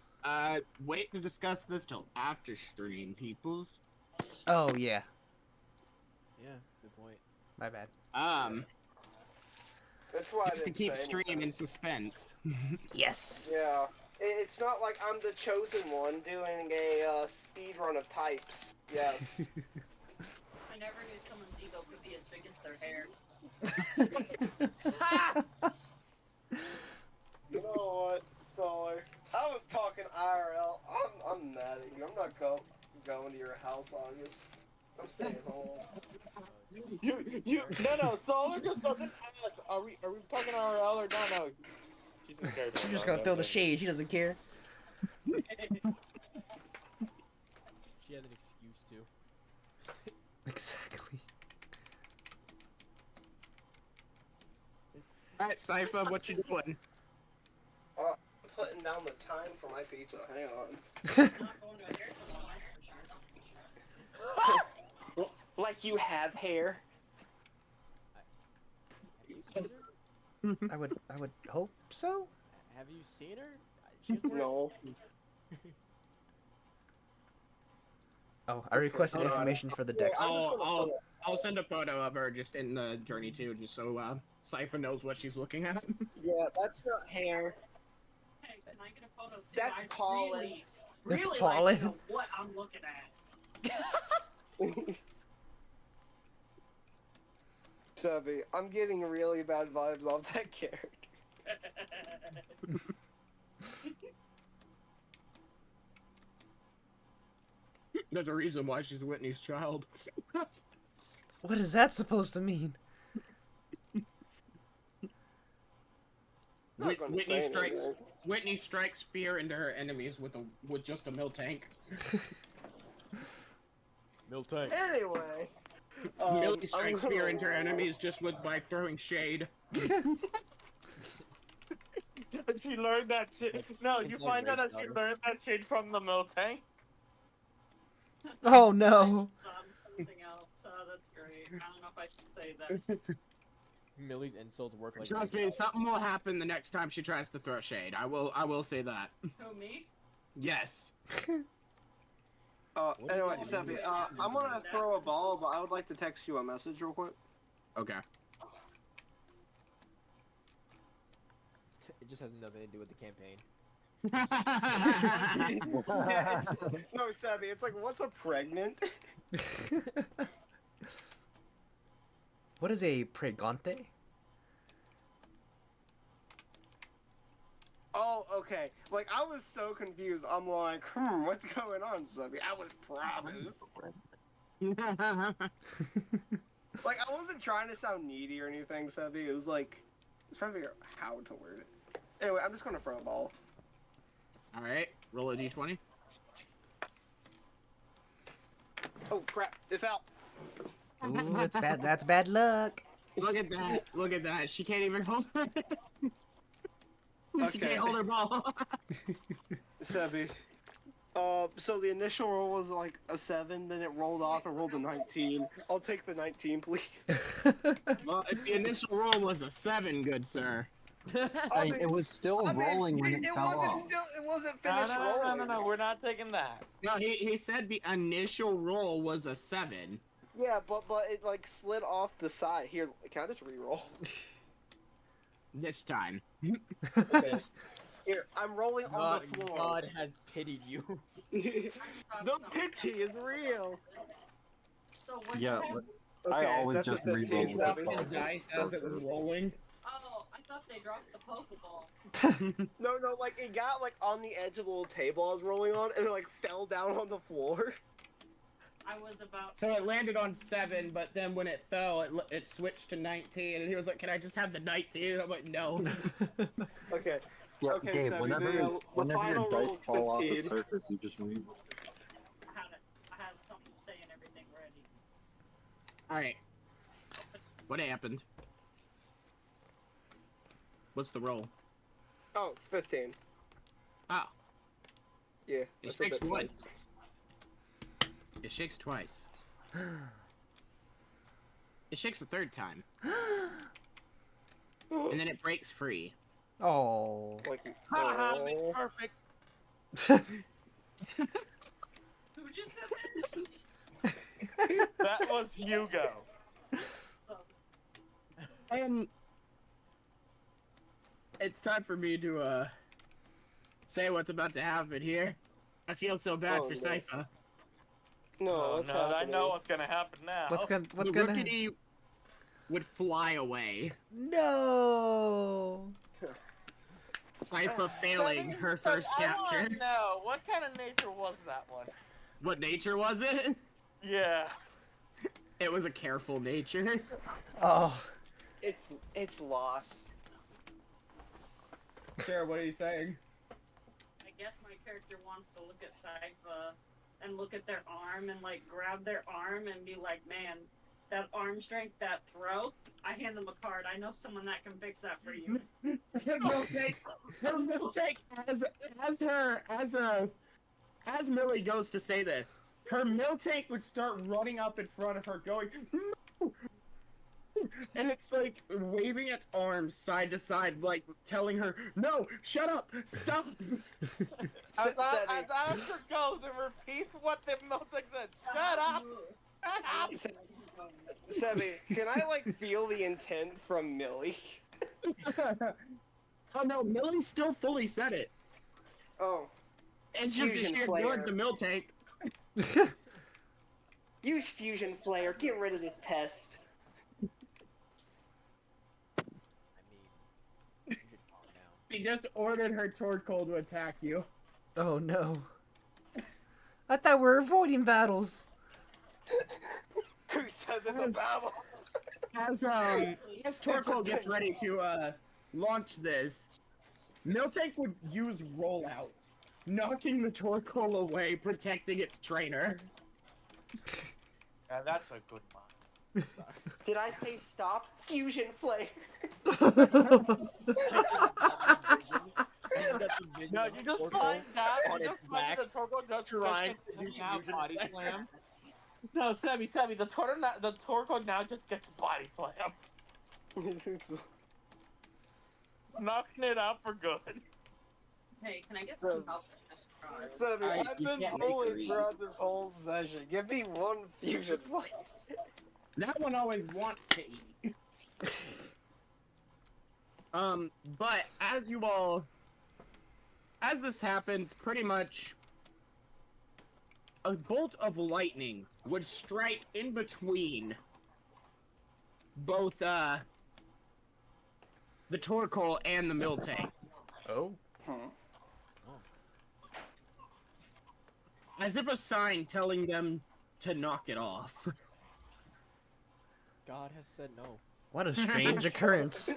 Wait to discuss this till after stream, peoples. Oh yeah, Yeah, good point. my bad. That's why I Just to didn't keep say stream anything. in suspense. Yes. Yeah, it's not like I'm the chosen one doing a speed run of types. Yes. I never knew someone's ego could be as big as their hair. You know what, Solar? I was talking IRL. I'm mad at you. I'm not going to your house, August. I'm staying home. No, Solar just doesn't ask. Are we talking RL or no? She's just scared. She's just gonna throw the shade. She doesn't care. She has an excuse to. Exactly. Alright, Sypha, what you doing? I'm putting down the time for my pizza. Hang on. Not going to a hair salon, for sure. Like you have hair. Have you seen her? I would hope so. Have you seen her? She's wearing- No. Oh, I requested Hold on. information for the dex. I'm just gonna I'll, put I'll send a photo of her just in the journey too, just so Cypher knows what she's looking at. Yeah, that's not hair. Hey, can I get a photo too? That's I pollen. really, That's really pollen. like to know what I'm looking at. Subby, I'm getting really bad vibes off that character. There's a reason why she's Whitney's child. What is that supposed to mean? Not gonna say anything. Whitney strikes fear into her enemies with just a mill tank. Miltank. Anyway. Millie strikes I'm fear gonna- into her enemies just by throwing shade. She learned that shit. No, It's you like find out that rape she daughter. learned that shit from the Miltank? Oh no. Something else. That's great. I don't know if I should say that. Millie's insults work like Trust rape me, something will happen the next time she tries to throw shade. I will say that. Who, me? Yes. Anyway, Seppi, I'm gonna throw a ball, but I would like to text you a message real quick. Okay. It just has nothing to do with the campaign. Yeah, no, Seppi, it's like, what's a pregnant? What is a pregante? Oh, okay. Like, I was so confused. I'm like, what's going on, Seppi? I was promised. Like, I wasn't trying to sound needy or anything, Seppi. It was like, I was trying to figure out how to word it. Anyway, I'm just gonna throw a ball. All right. Roll a d20. Oh, crap. It fell. Ooh, it's bad. That's bad luck. Look at that. Look at that. She can't even hold her. She Okay. can't hold her ball. Seppi. So the initial roll was like a 7, then it rolled off and rolled a 19. I'll take the 19, please. Well, if the initial roll was a 7, good sir. I mean, it was still rolling when it fell off. It wasn't No, finished no, no, rolling. no, we're not taking that. No, he said the initial roll was a 7. Yeah, but it like slid off the side. Here, can I just re-roll? This time. Okay. Here, I'm rolling on the floor. God has pitied you. The pity is real. So what Yeah, just happened? I Okay, always that's a just re-roll 15, the Seppi. ball. Dice as it was rolling. Oh, I thought they dropped the Pokeball. No, like it got like on the edge of the little table I was rolling on, and it like fell down on the floor. I was about. So it landed on 7, but then when it fell, it switched to 19, and he was like, "Can I just have the 19?" I'm like, "No." Okay. Yeah, Okay, Gabe, Seppi, whenever, the whenever final your roll dice is fall off the 15. surface, you just re-roll. I had something to say and everything ready. All right. What happened? What's the roll? Oh, 15. Oh, Yeah. It I said takes that one. twice. it shakes twice. It shakes a third time, and then it breaks free. Oh. Like, Haha, oh. makes perfect. Who just said that? That was Hugo. So, It's time for me to say what's about to happen here. I feel so bad Oh, for no. Sypha. No, Oh, what's no, I happening? know what's gonna happen now. What's gonna The Rookity would fly away. No. Sypha failing her first I wanna capture. know, what kind of nature was that one? What nature was it? Yeah. It was a careful nature. Oh. It's loss. Sarah, what are you saying? I guess my character wants to look at Sypha and look at their arm and like grab their arm and be like, man, that arm strength, that throw. I hand them a card. I know someone that can fix that for you. As Millie goes to say this, her Miltank would start running up in front of her, going, "No! and it's like waving its arms side to side, like telling her, "No, shut up, stop." As Sebby, Alistair goes and repeats what the Miltic said. Shut up! Shut up! Sebby, can I like feel the intent from Millie? Oh no, Millie still fully said it. Oh, It's just that Fusion she player. ignored the mill tank. use Fusion Flare. Get rid of this pest. I mean, you should calm down. She just ordered her Torkoal to attack you. Oh no. I thought we were avoiding battles. Who says it's a battle? As Torkoal gets ready to launch this, Miltank would use rollout, knocking the Torkoal away, protecting its trainer. Yeah, that's a good one. Did I say stop? Fusion Flare. No, you just find that. You just find the Torkoal just trying gets to do now fusion body flare. slam. No, Sebby, the Torkoal now just gets body slam. Knocking it out for good. Hey, can I get some help with this card? Sebby, Alright, I've you been can't bullied agree. throughout this whole session. Give me one Fusion Flare. That one always wants to eat. But as this happens, pretty much a bolt of lightning would strike in between both, the Torkoal and the Miltank. Oh. As if a sign telling them to knock it off. God has said no. What a strange occurrence.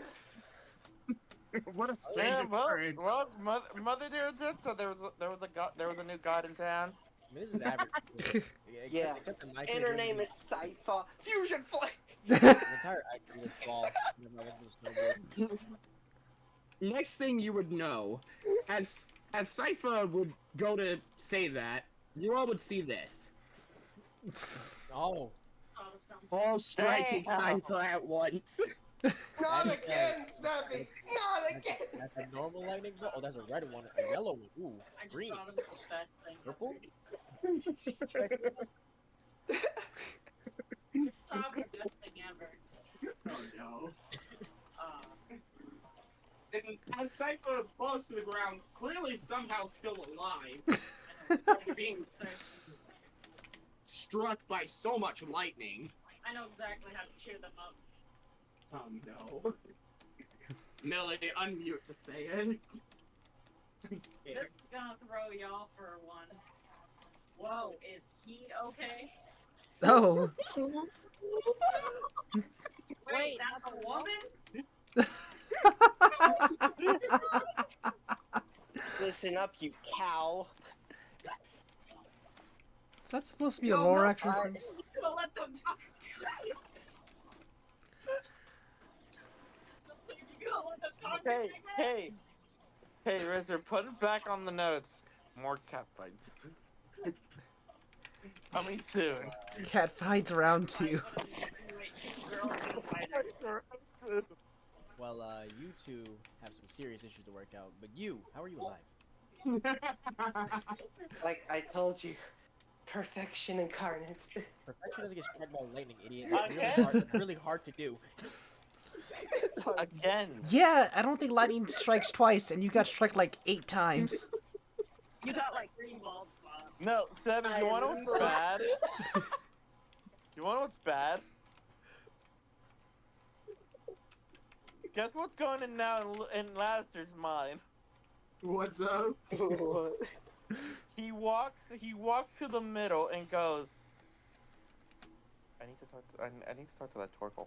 What a strange occurrence. Well, Mother Dear did so there was a new god in town. I mean, this is average. Yeah. Except that my And her character- name is Sypha. Fusion Flare. The entire actor was ball. Next thing you would know, as Sypha would go to say that, you all would see this. Oh, Thought of something. All striking Damn. Sypha at once. Not That is, again, Sebby. Not again. that's a normal lightning bolt. Oh, that's a red one, a yellow one. Ooh, I just green, thought of the best thing. purple. Just thought of the best thing ever. Oh no. Uh, And as Sypha falls to the ground, clearly somehow still alive, after being so struck by so much lightning. I know exactly how to cheer them up. Oh no. Millie, unmute to say it. I'm This scared. is gonna throw y'all for one. Whoa, is he okay? Oh. Wait, that's a woman? Listen up, you cow. Is that supposed to be a No, lore no, action? I'm just gonna let them talk. You gonna let them talk? Hey, Richard, put it back on the notes. More cat fights. Coming soon. Cat fights round 2. Well, you two have some serious issues to work out, but you, how are you alive? Like I told you, perfection incarnate. Perfection doesn't get struck by lightning, idiot. Again? That's really hard to do. Again. Yeah, I don't think lightning strikes twice, and you got struck like 8 times. You got like green bald spots. No, Seven, you wanna know what's bad? You wanna know what's bad? Guess what's going in now in Lastimer's mind? What's up? What? He walks to the middle and goes, I need to talk to that Torkoal.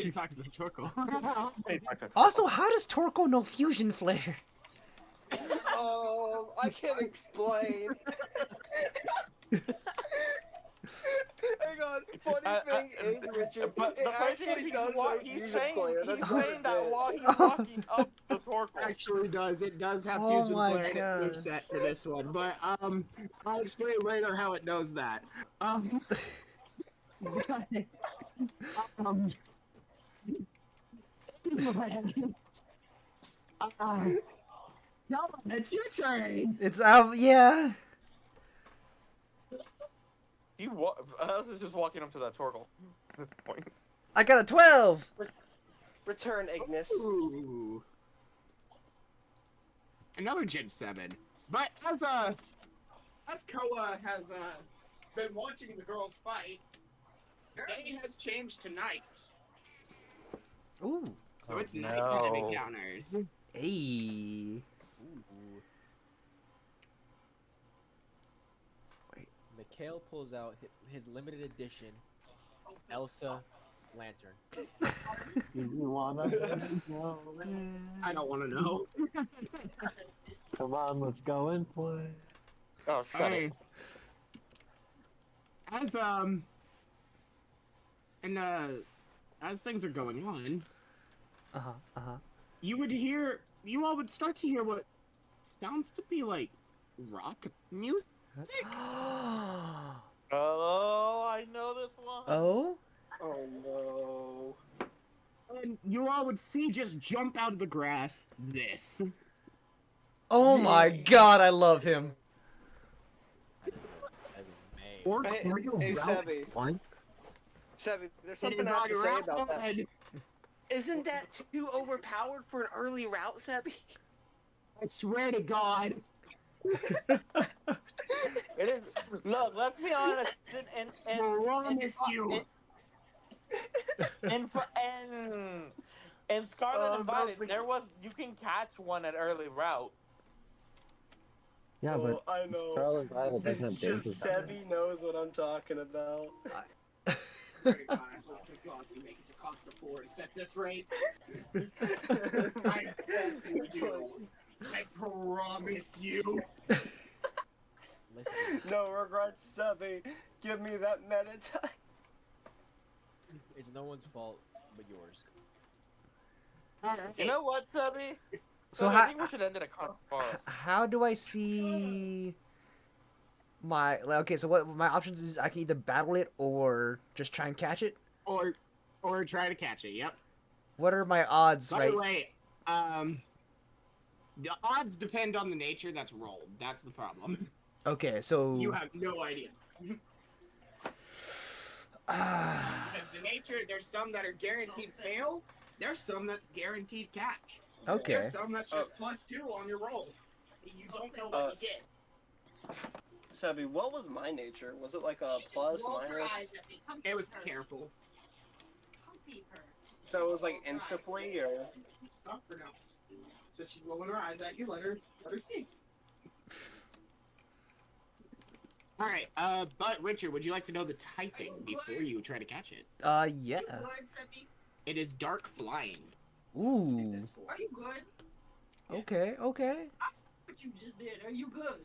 You talked to the Torkoal. Also, how does Torkoal know fusion flare? I can't explain. Hang on. Funny thing is, Richard, But it the funny thing actually is does know he's Fusion saying Flare. That's what that it is. while he's walking up the Torkoal. Actually does. It does have Oh fusion my flare in God. its moveset for this one, but I'll explain later how it knows that. Come on, it's your turn. It's yeah. I was just walking up to that Torgal at this point. I got a 12. Return, Ignis. Ooh. Another Gen 7. But as Koa has been watching the girls fight, day has changed to night. Ooh. So Oh, it's nighttime no. encounters. Hey. Mikhail pulls out his limited edition Elsa lantern. You wanna know? I don't want to know. Come on, let's go and play. Oh, shut it. As as things are going on, you all would start to hear what sounds to be like rock music. Oh, I know this one. Oh? Oh no. And you all would see just jump out of the grass this. Oh my god, I love him. Or Hey, Mario hey, Route Sebby. one? Sebby, there's something I have to say about that. Isn't that too overpowered for an early route, Sebby? I swear to God. It is. Look, let's be honest. Promise you. In Scarlet and Violet, there was you can catch one at early route. Yeah, but I know. Scarlet Violet doesn't have It's dances. just Sebby knows what I'm talking about. Swear to God, I hope to God we make it to Costa Forest at this rate. I hope we do. I promise you. Listen, No regrets, Sebby. Give me that meta time. it's no one's fault but yours. You know what, Subby? So I how think we should end it at Costa Forest. how do I see my okay? So what my options is I can either battle it or just try and catch it. Or try to catch it. Yep. What are my odds? By Right. the way, the odds depend on the nature that's rolled. That's the problem. Okay, so You have no idea. Because the nature, there's some that are guaranteed fail. There's some that's guaranteed catch. okay. There's some that's just +2 on your roll. You don't know what you get. Sebby, what was my nature? Was it like a plus, minus? It was careful. So it was like instantly, or? Stop for now. So she's rolling her eyes at you. Let her see. All right. But Richard, would you like to know the typing before you try to catch it? Yeah. It is dark flying. Ooh. Are you good? Okay, okay. What you just did? Are you good?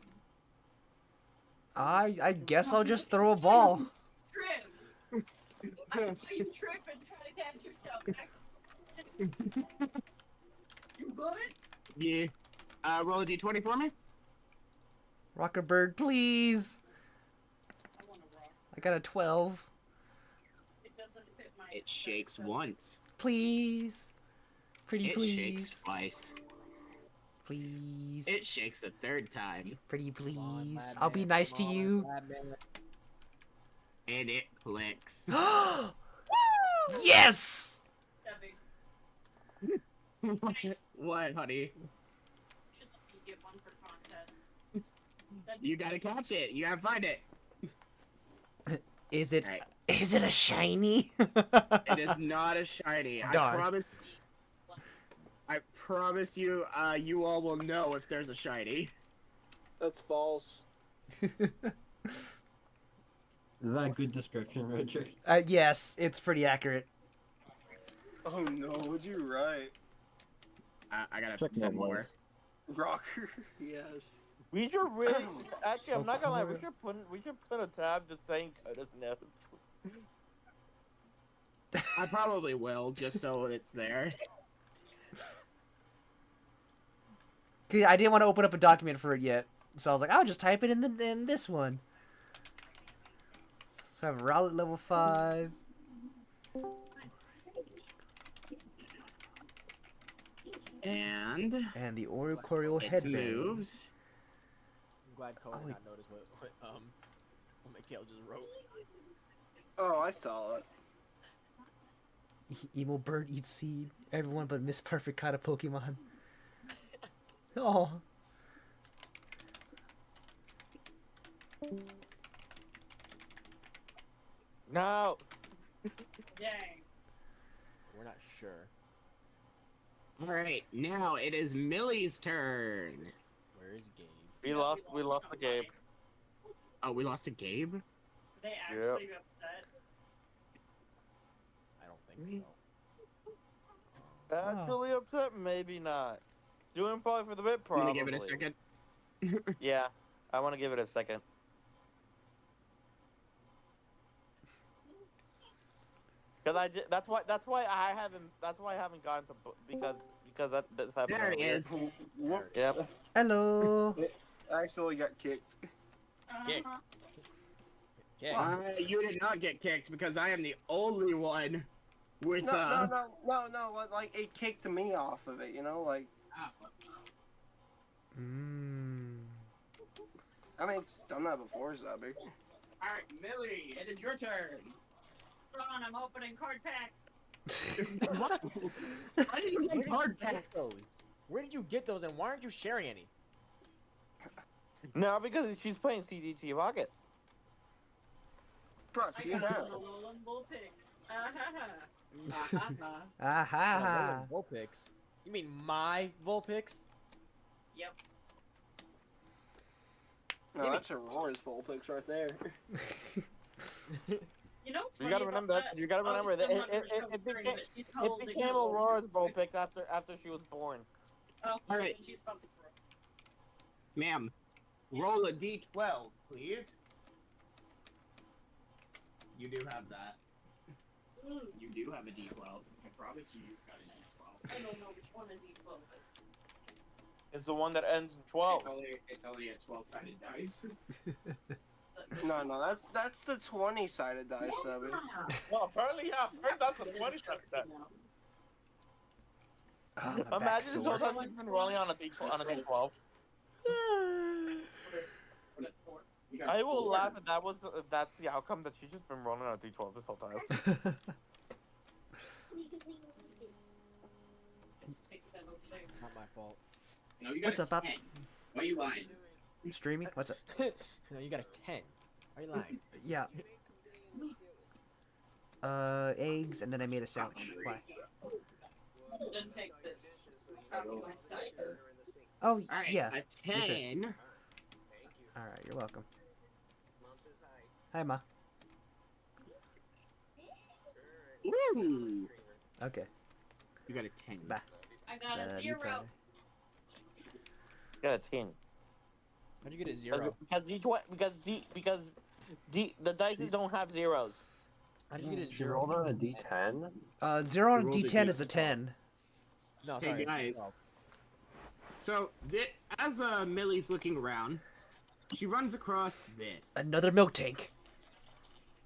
I guess I'll just throw a ball. Trip. I saw you trip and try to catch yourself. You good? Yeah. Roll a d20 for me. Rock a bird, please. I want to rock. I got a 12. It doesn't fit my. It shakes once. Please. Pretty It please. shakes twice. Please. It shakes a third time. Pretty Come on, please. lad I'll be man, nice to come on, you. lad man. And it clicks. Yes! Debbie, What, honey? should let me get one for contest. You gotta catch it. You gotta find it. Is it Right. is it a shiny? It is not a shiny. Darn. I promise you, you all will know if there's a shiny. That's false. Is that a good description, Richard? Yes, it's pretty accurate. Oh no, would you write? I gotta Check my send more. voice. Rocker, yes. We should really. Actually, I'm not gonna lie. We should put a tab just saying Coda's notes. I probably will, just so it's there. 'Cause I didn't want to open up a document for it yet, so I was like, I'll just type it in this one. So I have Rowlet level 5. And And the Oricorio it headbang. moves. I'm glad Cole Oh, did wait. not notice what Mikhail just wrote. Oh, I saw it. Emo bird eats seed. Everyone but Miss Perfect caught a Pokemon. Oh. No. Dang. We're not sure. All right, now it is Millie's turn. Where is Gabe? We lost the game. Oh, we lost to Gabe? They actually upset. I don't think so. Actually upset? Maybe not. Doing probably for the bit, I'm probably. gonna give it a second. Yeah, I want to give it a second. Because that's why I haven't gotten to because that's happened. There he earlier. is. Whoops. Yep. Hello. I actually got kicked. Kick. Uh-huh. Yeah. You did not get kicked because I am the only one with No, like it kicked me off of it, you know, like. I mean, it's done that before, Zubby. Alright, Millie, it is your turn. Ron, I'm opening card packs. What? Why did you get card packs? Where did you get those, and why aren't you sharing any? No, because she's playing CDT Pocket. Brought to you now. Alolan Vulpix. Aha. Vulpix. You mean my Vulpix? Yep. No, that's Aurora's Vulpix right there. You know what's You funny gotta about remember that. You gotta remember that it became Aurora's Vulpix after she was born. Oh, All right. she's about to grow. Ma'am, roll a d12, please. You do have that. You do have a d12. I promise you've got a d12. I don't know which one of these is. It's the one that ends in 12. It's only a 12-sided dice. No, that's the 20-sided dice, Zubby. Well, apparently, yeah. Apparently that's the 20 sided dice. Oh, my back's Imagine the sore. whole time you've been rolling on a D12. I will laugh if that's the outcome that she's just been rolling on a D12 this whole time. Not my fault. No, you What's up, Pops? Why are you lying? Streamy? What's up? No, you got a 10. Are you lying? Yeah. Eggs, and then I made a sandwich. Why? Then take this. Out of my sight. Oh, Alright, yeah. a Yes, sir. 10. Alright, you're welcome. Hi, Ma. Ooh. Okay. You got a 10. Bye. I got a You 0. Got a 10. How'd you get a 0? Because the dices don't have zeros. How'd you get a You 0? rolled on a d10? 0 on a Rolled a D10 is a D12. 10. No, Hey, sorry. guys. 12. So, as Millie's looking around, she runs across this. Another milk tank.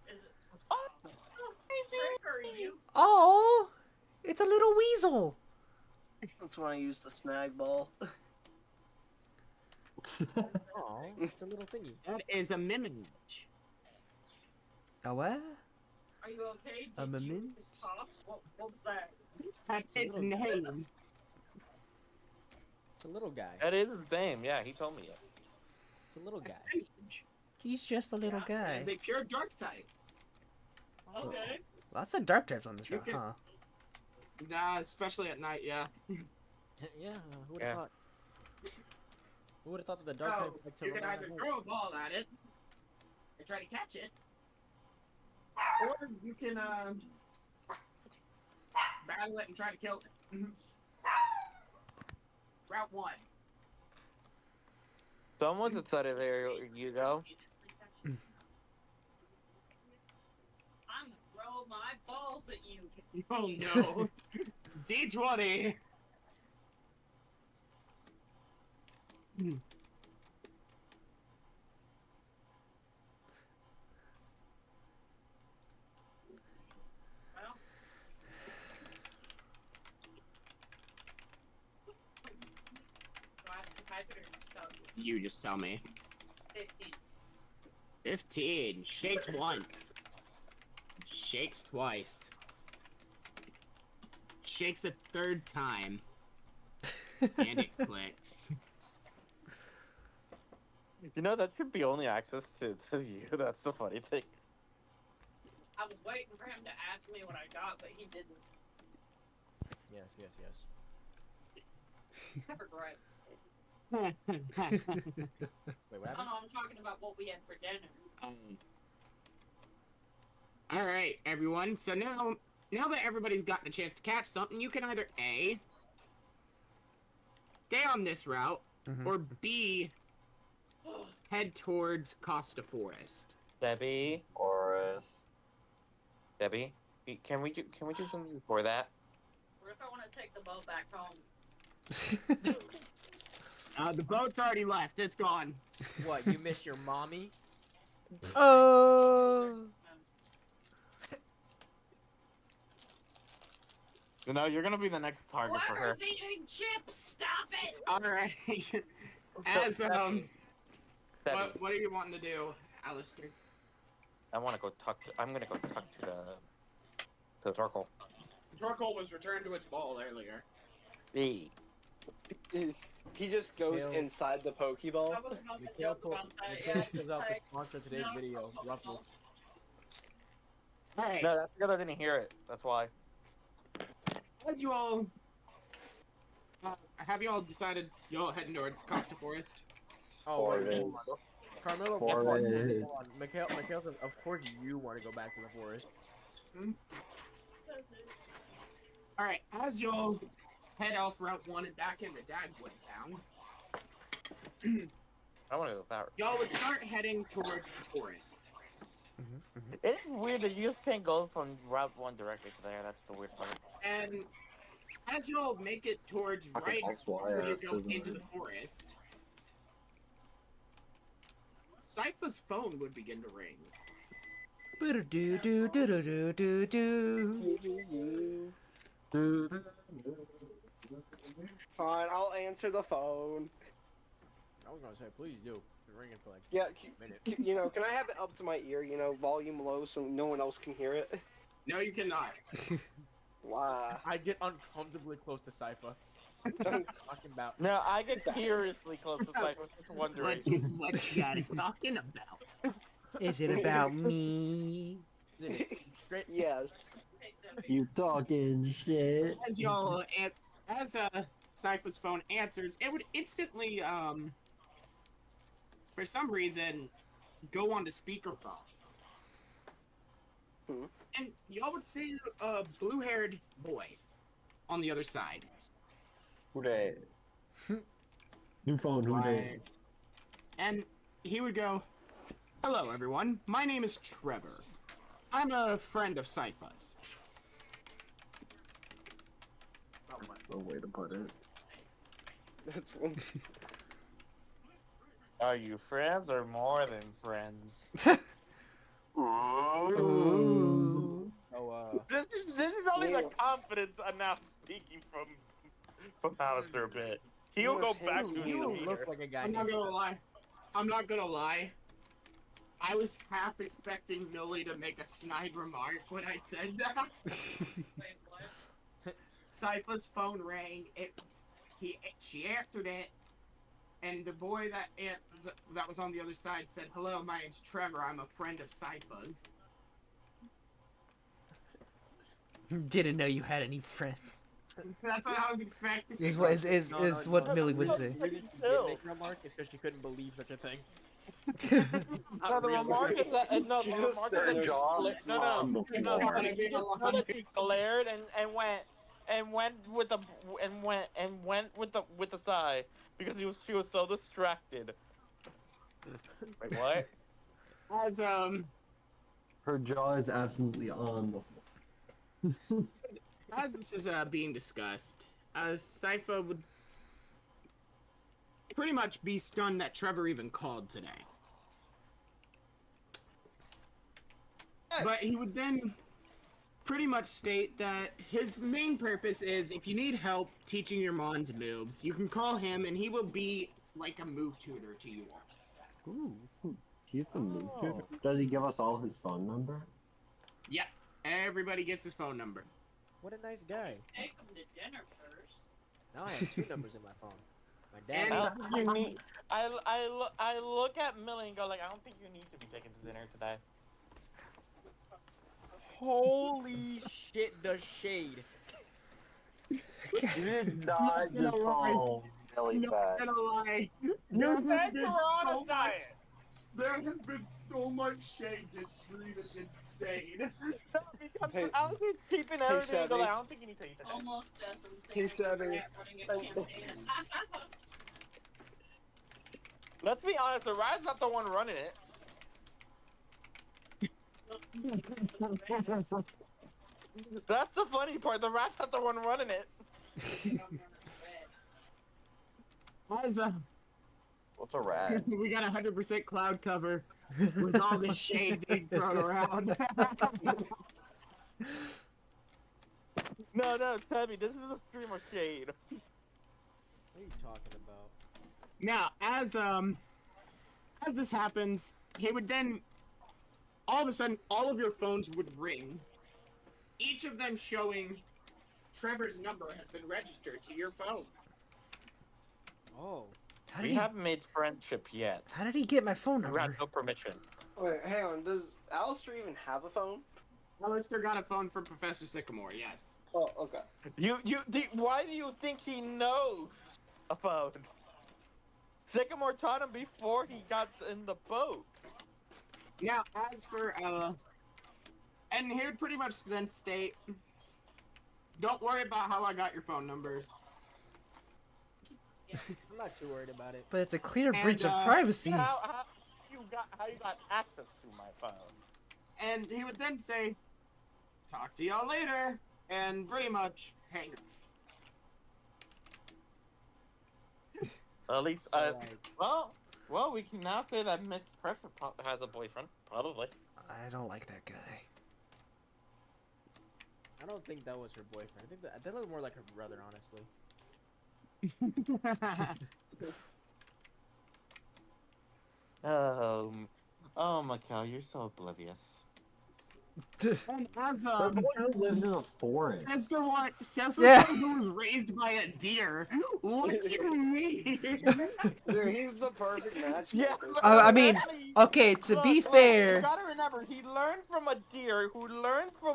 Is it? Oh, Rick, are you? Oh, it's a little weasel. That's when I used the snag ball. Aw, it's a little thingy. That is a Mimage. A what? Are you okay? A Did you mimim? just toss? What was that? That's its little name. It's a little guy. That is his name. Yeah, he told me it. It's a little guy. He's just a little guy. It's a pure dark type. Okay. Lots of dark types on this You round, can- huh? Nah, especially at night, yeah. Yeah, who would have Yeah. thought? Who would have thought that the dark So, type would like to you can run either around? throw a ball at it and try to catch it, or you can battle it and try to kill it. Route 1. Someone's excited there, you go. I'm gonna throw my balls at you. Oh no. D20. Well, You just tell me. 15. 15. Shakes once. Shakes twice. Shakes a third time. And it clicks. You know, that should be only access to you. That's the funny thing. I was waiting for him to ask me what I got, but he didn't. Yes. Pepper gripes. Wait, what Oh, happened? no, I'm talking about what we had for dinner. All right, everyone. So now that everybody's gotten a chance to catch something, you can either A, stay on this route, or B, head towards Costa Forest. Debbie, Forest. Debbie, can we do something before that? What if I want to take the boat back home? The boat's already left. It's gone. What, you miss your mommy? Oh. You know, you're gonna be the next target for her. Whoever's eating chips, stop it! All right. As Debbie, what are you wanting to do, Alistair? I'm gonna go talk to the Torkoal. Torkoal was returned to its ball earlier. Hey. He just goes Hail. inside the Pokeball. I was about to Mikhail joke about that. Mikhail Yeah, pulls just out the like, sponsor of today's no. video, Ruffles. All right. No, that's because I didn't hear it. That's why. As you all, have you all decided y'all heading towards Costa Forest? Oh, wait, Forest. hold on. Carmelo, Forest. hold on. Mikhail says, of course you want to go back to the forest. All right. As y'all head off Route 1 and back into Dagwood Town, I want to go that. y'all would start heading towards the forest. It is weird that you just can't go from Route 1 directly to there. That's the weird part. And as y'all make it towards Fucking right XY when you ass, go doesn't into it? the forest, Sypha's phone would begin to ring. Fine, I'll answer the phone. I was gonna say, please do. It's been ringing for like Yeah, a minute. you know, can I have it up to my ear, you know, volume low so no one else can hear it? No, you cannot. Wow. I get uncomfortably close to Sypha. What are you talking about? No, I get seriously close to Cypher. Just wondering. What you guys talking about? Is it about me? Is it a secret? Yes. You talking shit? As y'all Sypha's phone answers, it would instantly for some reason go on to speakerphone. Hmm. And y'all would see a blue-haired boy on the other side. Who that? New phone, who that? Right. And he would go, "Hello, everyone. My name is Trevor. I'm a friend of Sypha's." That's a way to put it. That's one. Are you friends or more than friends? Ooh. Oh, This is only the confidence I'm now speaking from Alistair a bit. He'll go back to his you demeanor. look like a guy I'm not named gonna lie. I was half expecting Millie to make a snide remark when I said that. Wait, what? Sypha's phone rang. She answered it, and the boy that was on the other side said, "Hello, my name's Trevor. I'm a friend of Sypha's." Didn't know you had any friends. That's what I was expecting. Is what No, Millie would the say. reason she did make a remark is because she couldn't believe such a thing. No, the remark is that the She remark just is said that John no, on the no, floor. no, he just said that she glared and went with the sigh because she was so distracted. Wait, what? As Her jaw is absolutely on the floor. as this is being discussed, Sypha would pretty much be stunned that Trevor even called today. But he would then pretty much state that his main purpose is if you need help teaching your Mons moves, you can call him and he will be like a move tutor to you all. Ooh. He's the move Oh. tutor. Does he give us all his phone number? Yep, everybody gets his phone number. What a nice guy. Take them to dinner first. Now I have 2 numbers in my phone. My And- dad. I don't think you need. I look at Millie and go like, I don't think you need to be taken to dinner today. Holy shit, the shade. You did not You're just right. call Billy Not back. gonna lie, You there has said been you're on so a much. diet. There has been so much shade this stream. It's insane. No, because Hey- I was just keeping everything and go Sebby. like, I don't think you need to eat today. Almost as Hey, insane as a Sebby. rat running a campaign. Let's be honest, the rat's not the one running it. That's the funny part. The rat's not the one running it. As What's a rat? we got 100% cloud cover with all this shade being thrown around. No, Tabby, this is a stream of shade. What are you talking about? Now, as this happens, he would then, all of a sudden, all of your phones would ring, each of them showing Trevor's number has been registered to your phone. Oh. How We did he? haven't made friendship yet. How did he get my phone We had number? no permission. Wait, hang on. Does Alistair even have a phone? Alistair got a phone from Professor Sycamore, yes. Oh, okay. Why do you think he knows a phone? Sycamore taught him before he got in the boat. Now, as for, and he would pretty much then state, don't worry about how I got your phone numbers. I'm not too worried about it. But it's a clear And, breach of privacy. How you got access to my phone? And he would then say, talk to y'all later, and pretty much hang up. At least, So, like, well, we can now say that Miss Perfect has a boyfriend, probably. I don't like that guy. I don't think that was her boyfriend. I think that looked more like her brother, honestly. Oh, Mikhail, you're so oblivious. And as, Says the one who lived in a forest. says the one Yeah. who was raised by a deer. What do you mean? Dude, he's the perfect match. Yeah. I mean, okay, to be You fair, gotta remember, he learned from a deer who learned how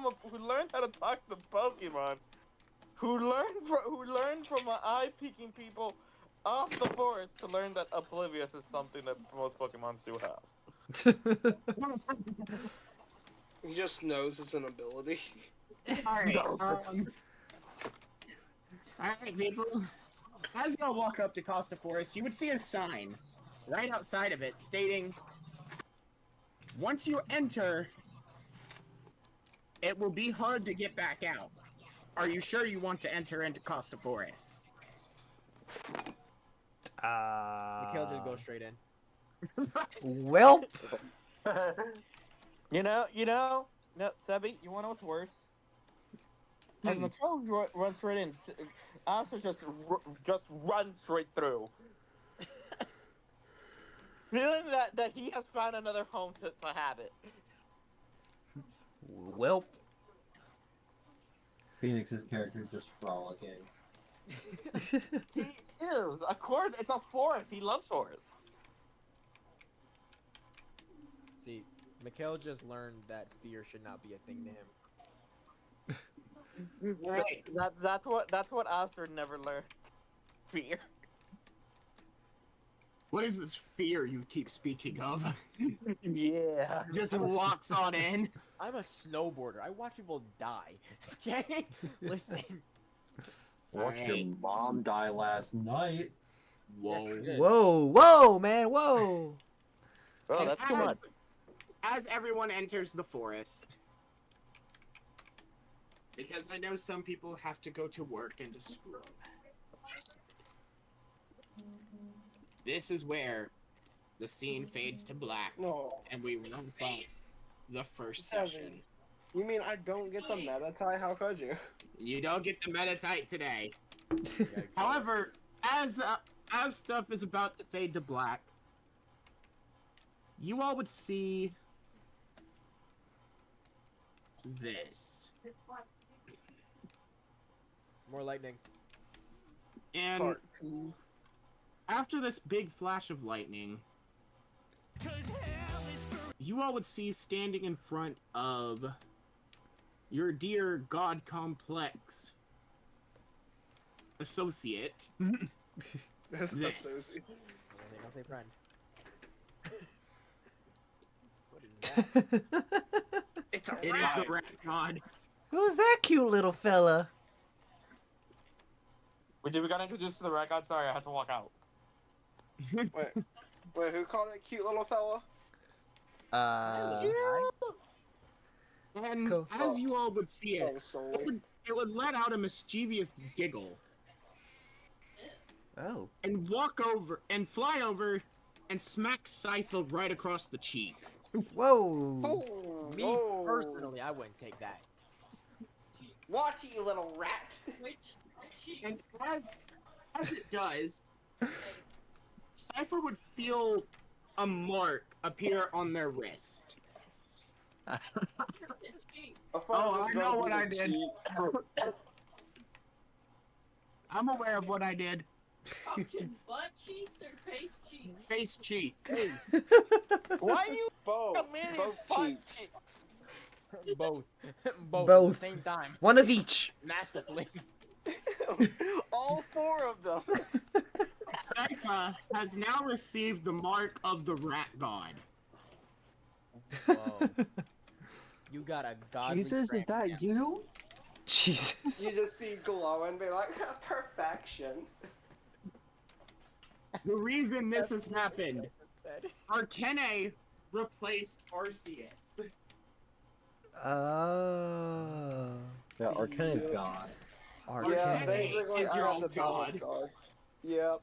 to talk to Pokemon, who learned from eye-peeking people off the forest to learn that oblivious is something that most Pokemons do have. He just knows it's an ability. Alright, alright, people. As y'all walk up to Costa Forest, you would see a sign right outside of it stating, once you enter, it will be hard to get back out. Are you sure you want to enter into Costa Forest? Mikhail just go straight in. well, You know, no, Sebby, you wanna know what's worse? As Mikhail runs right in, Alistair just runs straight through. Feeling that he has found another home to habit. well, Phoenix's character is just frolicking. He is, of course, it's a forest, he loves forests. See, Mikhail just learned that fear should not be a thing to him. Right. That's what Alistair never learned. Fear. What is this fear you keep speaking of? Yeah. Just walks on in. I'm a snowboarder. I watch people die. Okay? Listen. Watched your Alright. mom die last night. Yes, you did. whoa, man, whoa. Oh, And that's too much. As everyone enters the forest, because I know some people have to go to work and to scrub. This is where the scene fades to black, No. and we run from the first Seven. session. You mean I don't get the meta tie? How could you? You don't get the meta type today. Yeah, However, as as stuff is about to fade to black, you all would see this. More lightning. And after this big flash of lightning, you all would see standing in front of your dear God Complex associate. That's This. associate. They don't play friend. What is that? It's a It is rat. the Rat God. Who's that cute little fella? We got introduced to the rat god. Sorry, I had to walk out. Wait, who called it cute little fella? And Cool. as you all would see it, Oh, soul. it would let out a mischievous giggle Oh. and walk over and fly over and smack Cypher right across the cheek. Whoa. Oh, Me whoa. personally, I wouldn't take that. Watch it, you little rat. Which cheek? And as it does, Cypher would feel a mark appear on their wrist. Which cheek? Oh, I know what I did. I'm aware of what I did. Pumpkin butt cheeks or face cheeks? Face cheek. Why you Both. come in Both butt cheeks. cheeks? Both. Both. Both. At the same time. One of each. Masterfully. All four of them. Cypher has now received the mark of the Rat God. Whoa. You got a godly Jesus, is grant, that you? Jesus. You just see glow and be like, perfection. The reason this has happened, Said. Arcane replaced Arceus. Oh. Yeah, Arcane is God. Yeah, Arcane basically, is I your have all's the god. Yep.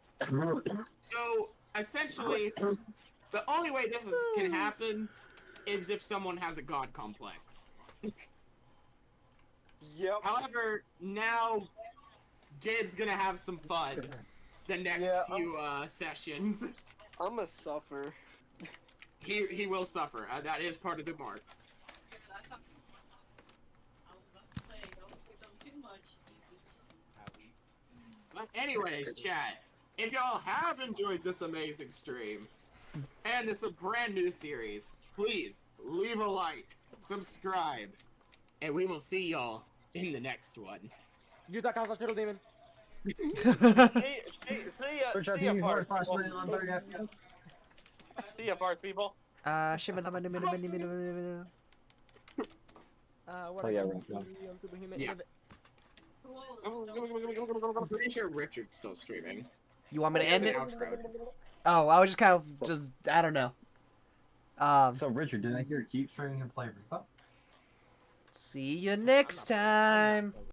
So, essentially, the only way this can happen is if someone has a god complex. Yep. However, now Gabe's gonna have some fun the next Yeah, few sessions. I'm a suffer. He will suffer. That is part of the mark. I was about to say, don't give them too much. Ouch. But anyways, chat, if y'all have enjoyed this amazing stream and this brand new series, please leave a like, subscribe, and we will see y'all in the next one. Use that console shuttle demon. Richard, See ya, TV fart // people. on 30 FPS. See ya, fart people. What Oh, yeah, right, yeah. I'm superhuman. Yeah. Who all is still- I'm pretty sure Richard's still streaming. You want me to end As it? an outro. Oh, I was just kind of I don't know. So, Richard, did I hear keep streaming and play Repo? See you next time.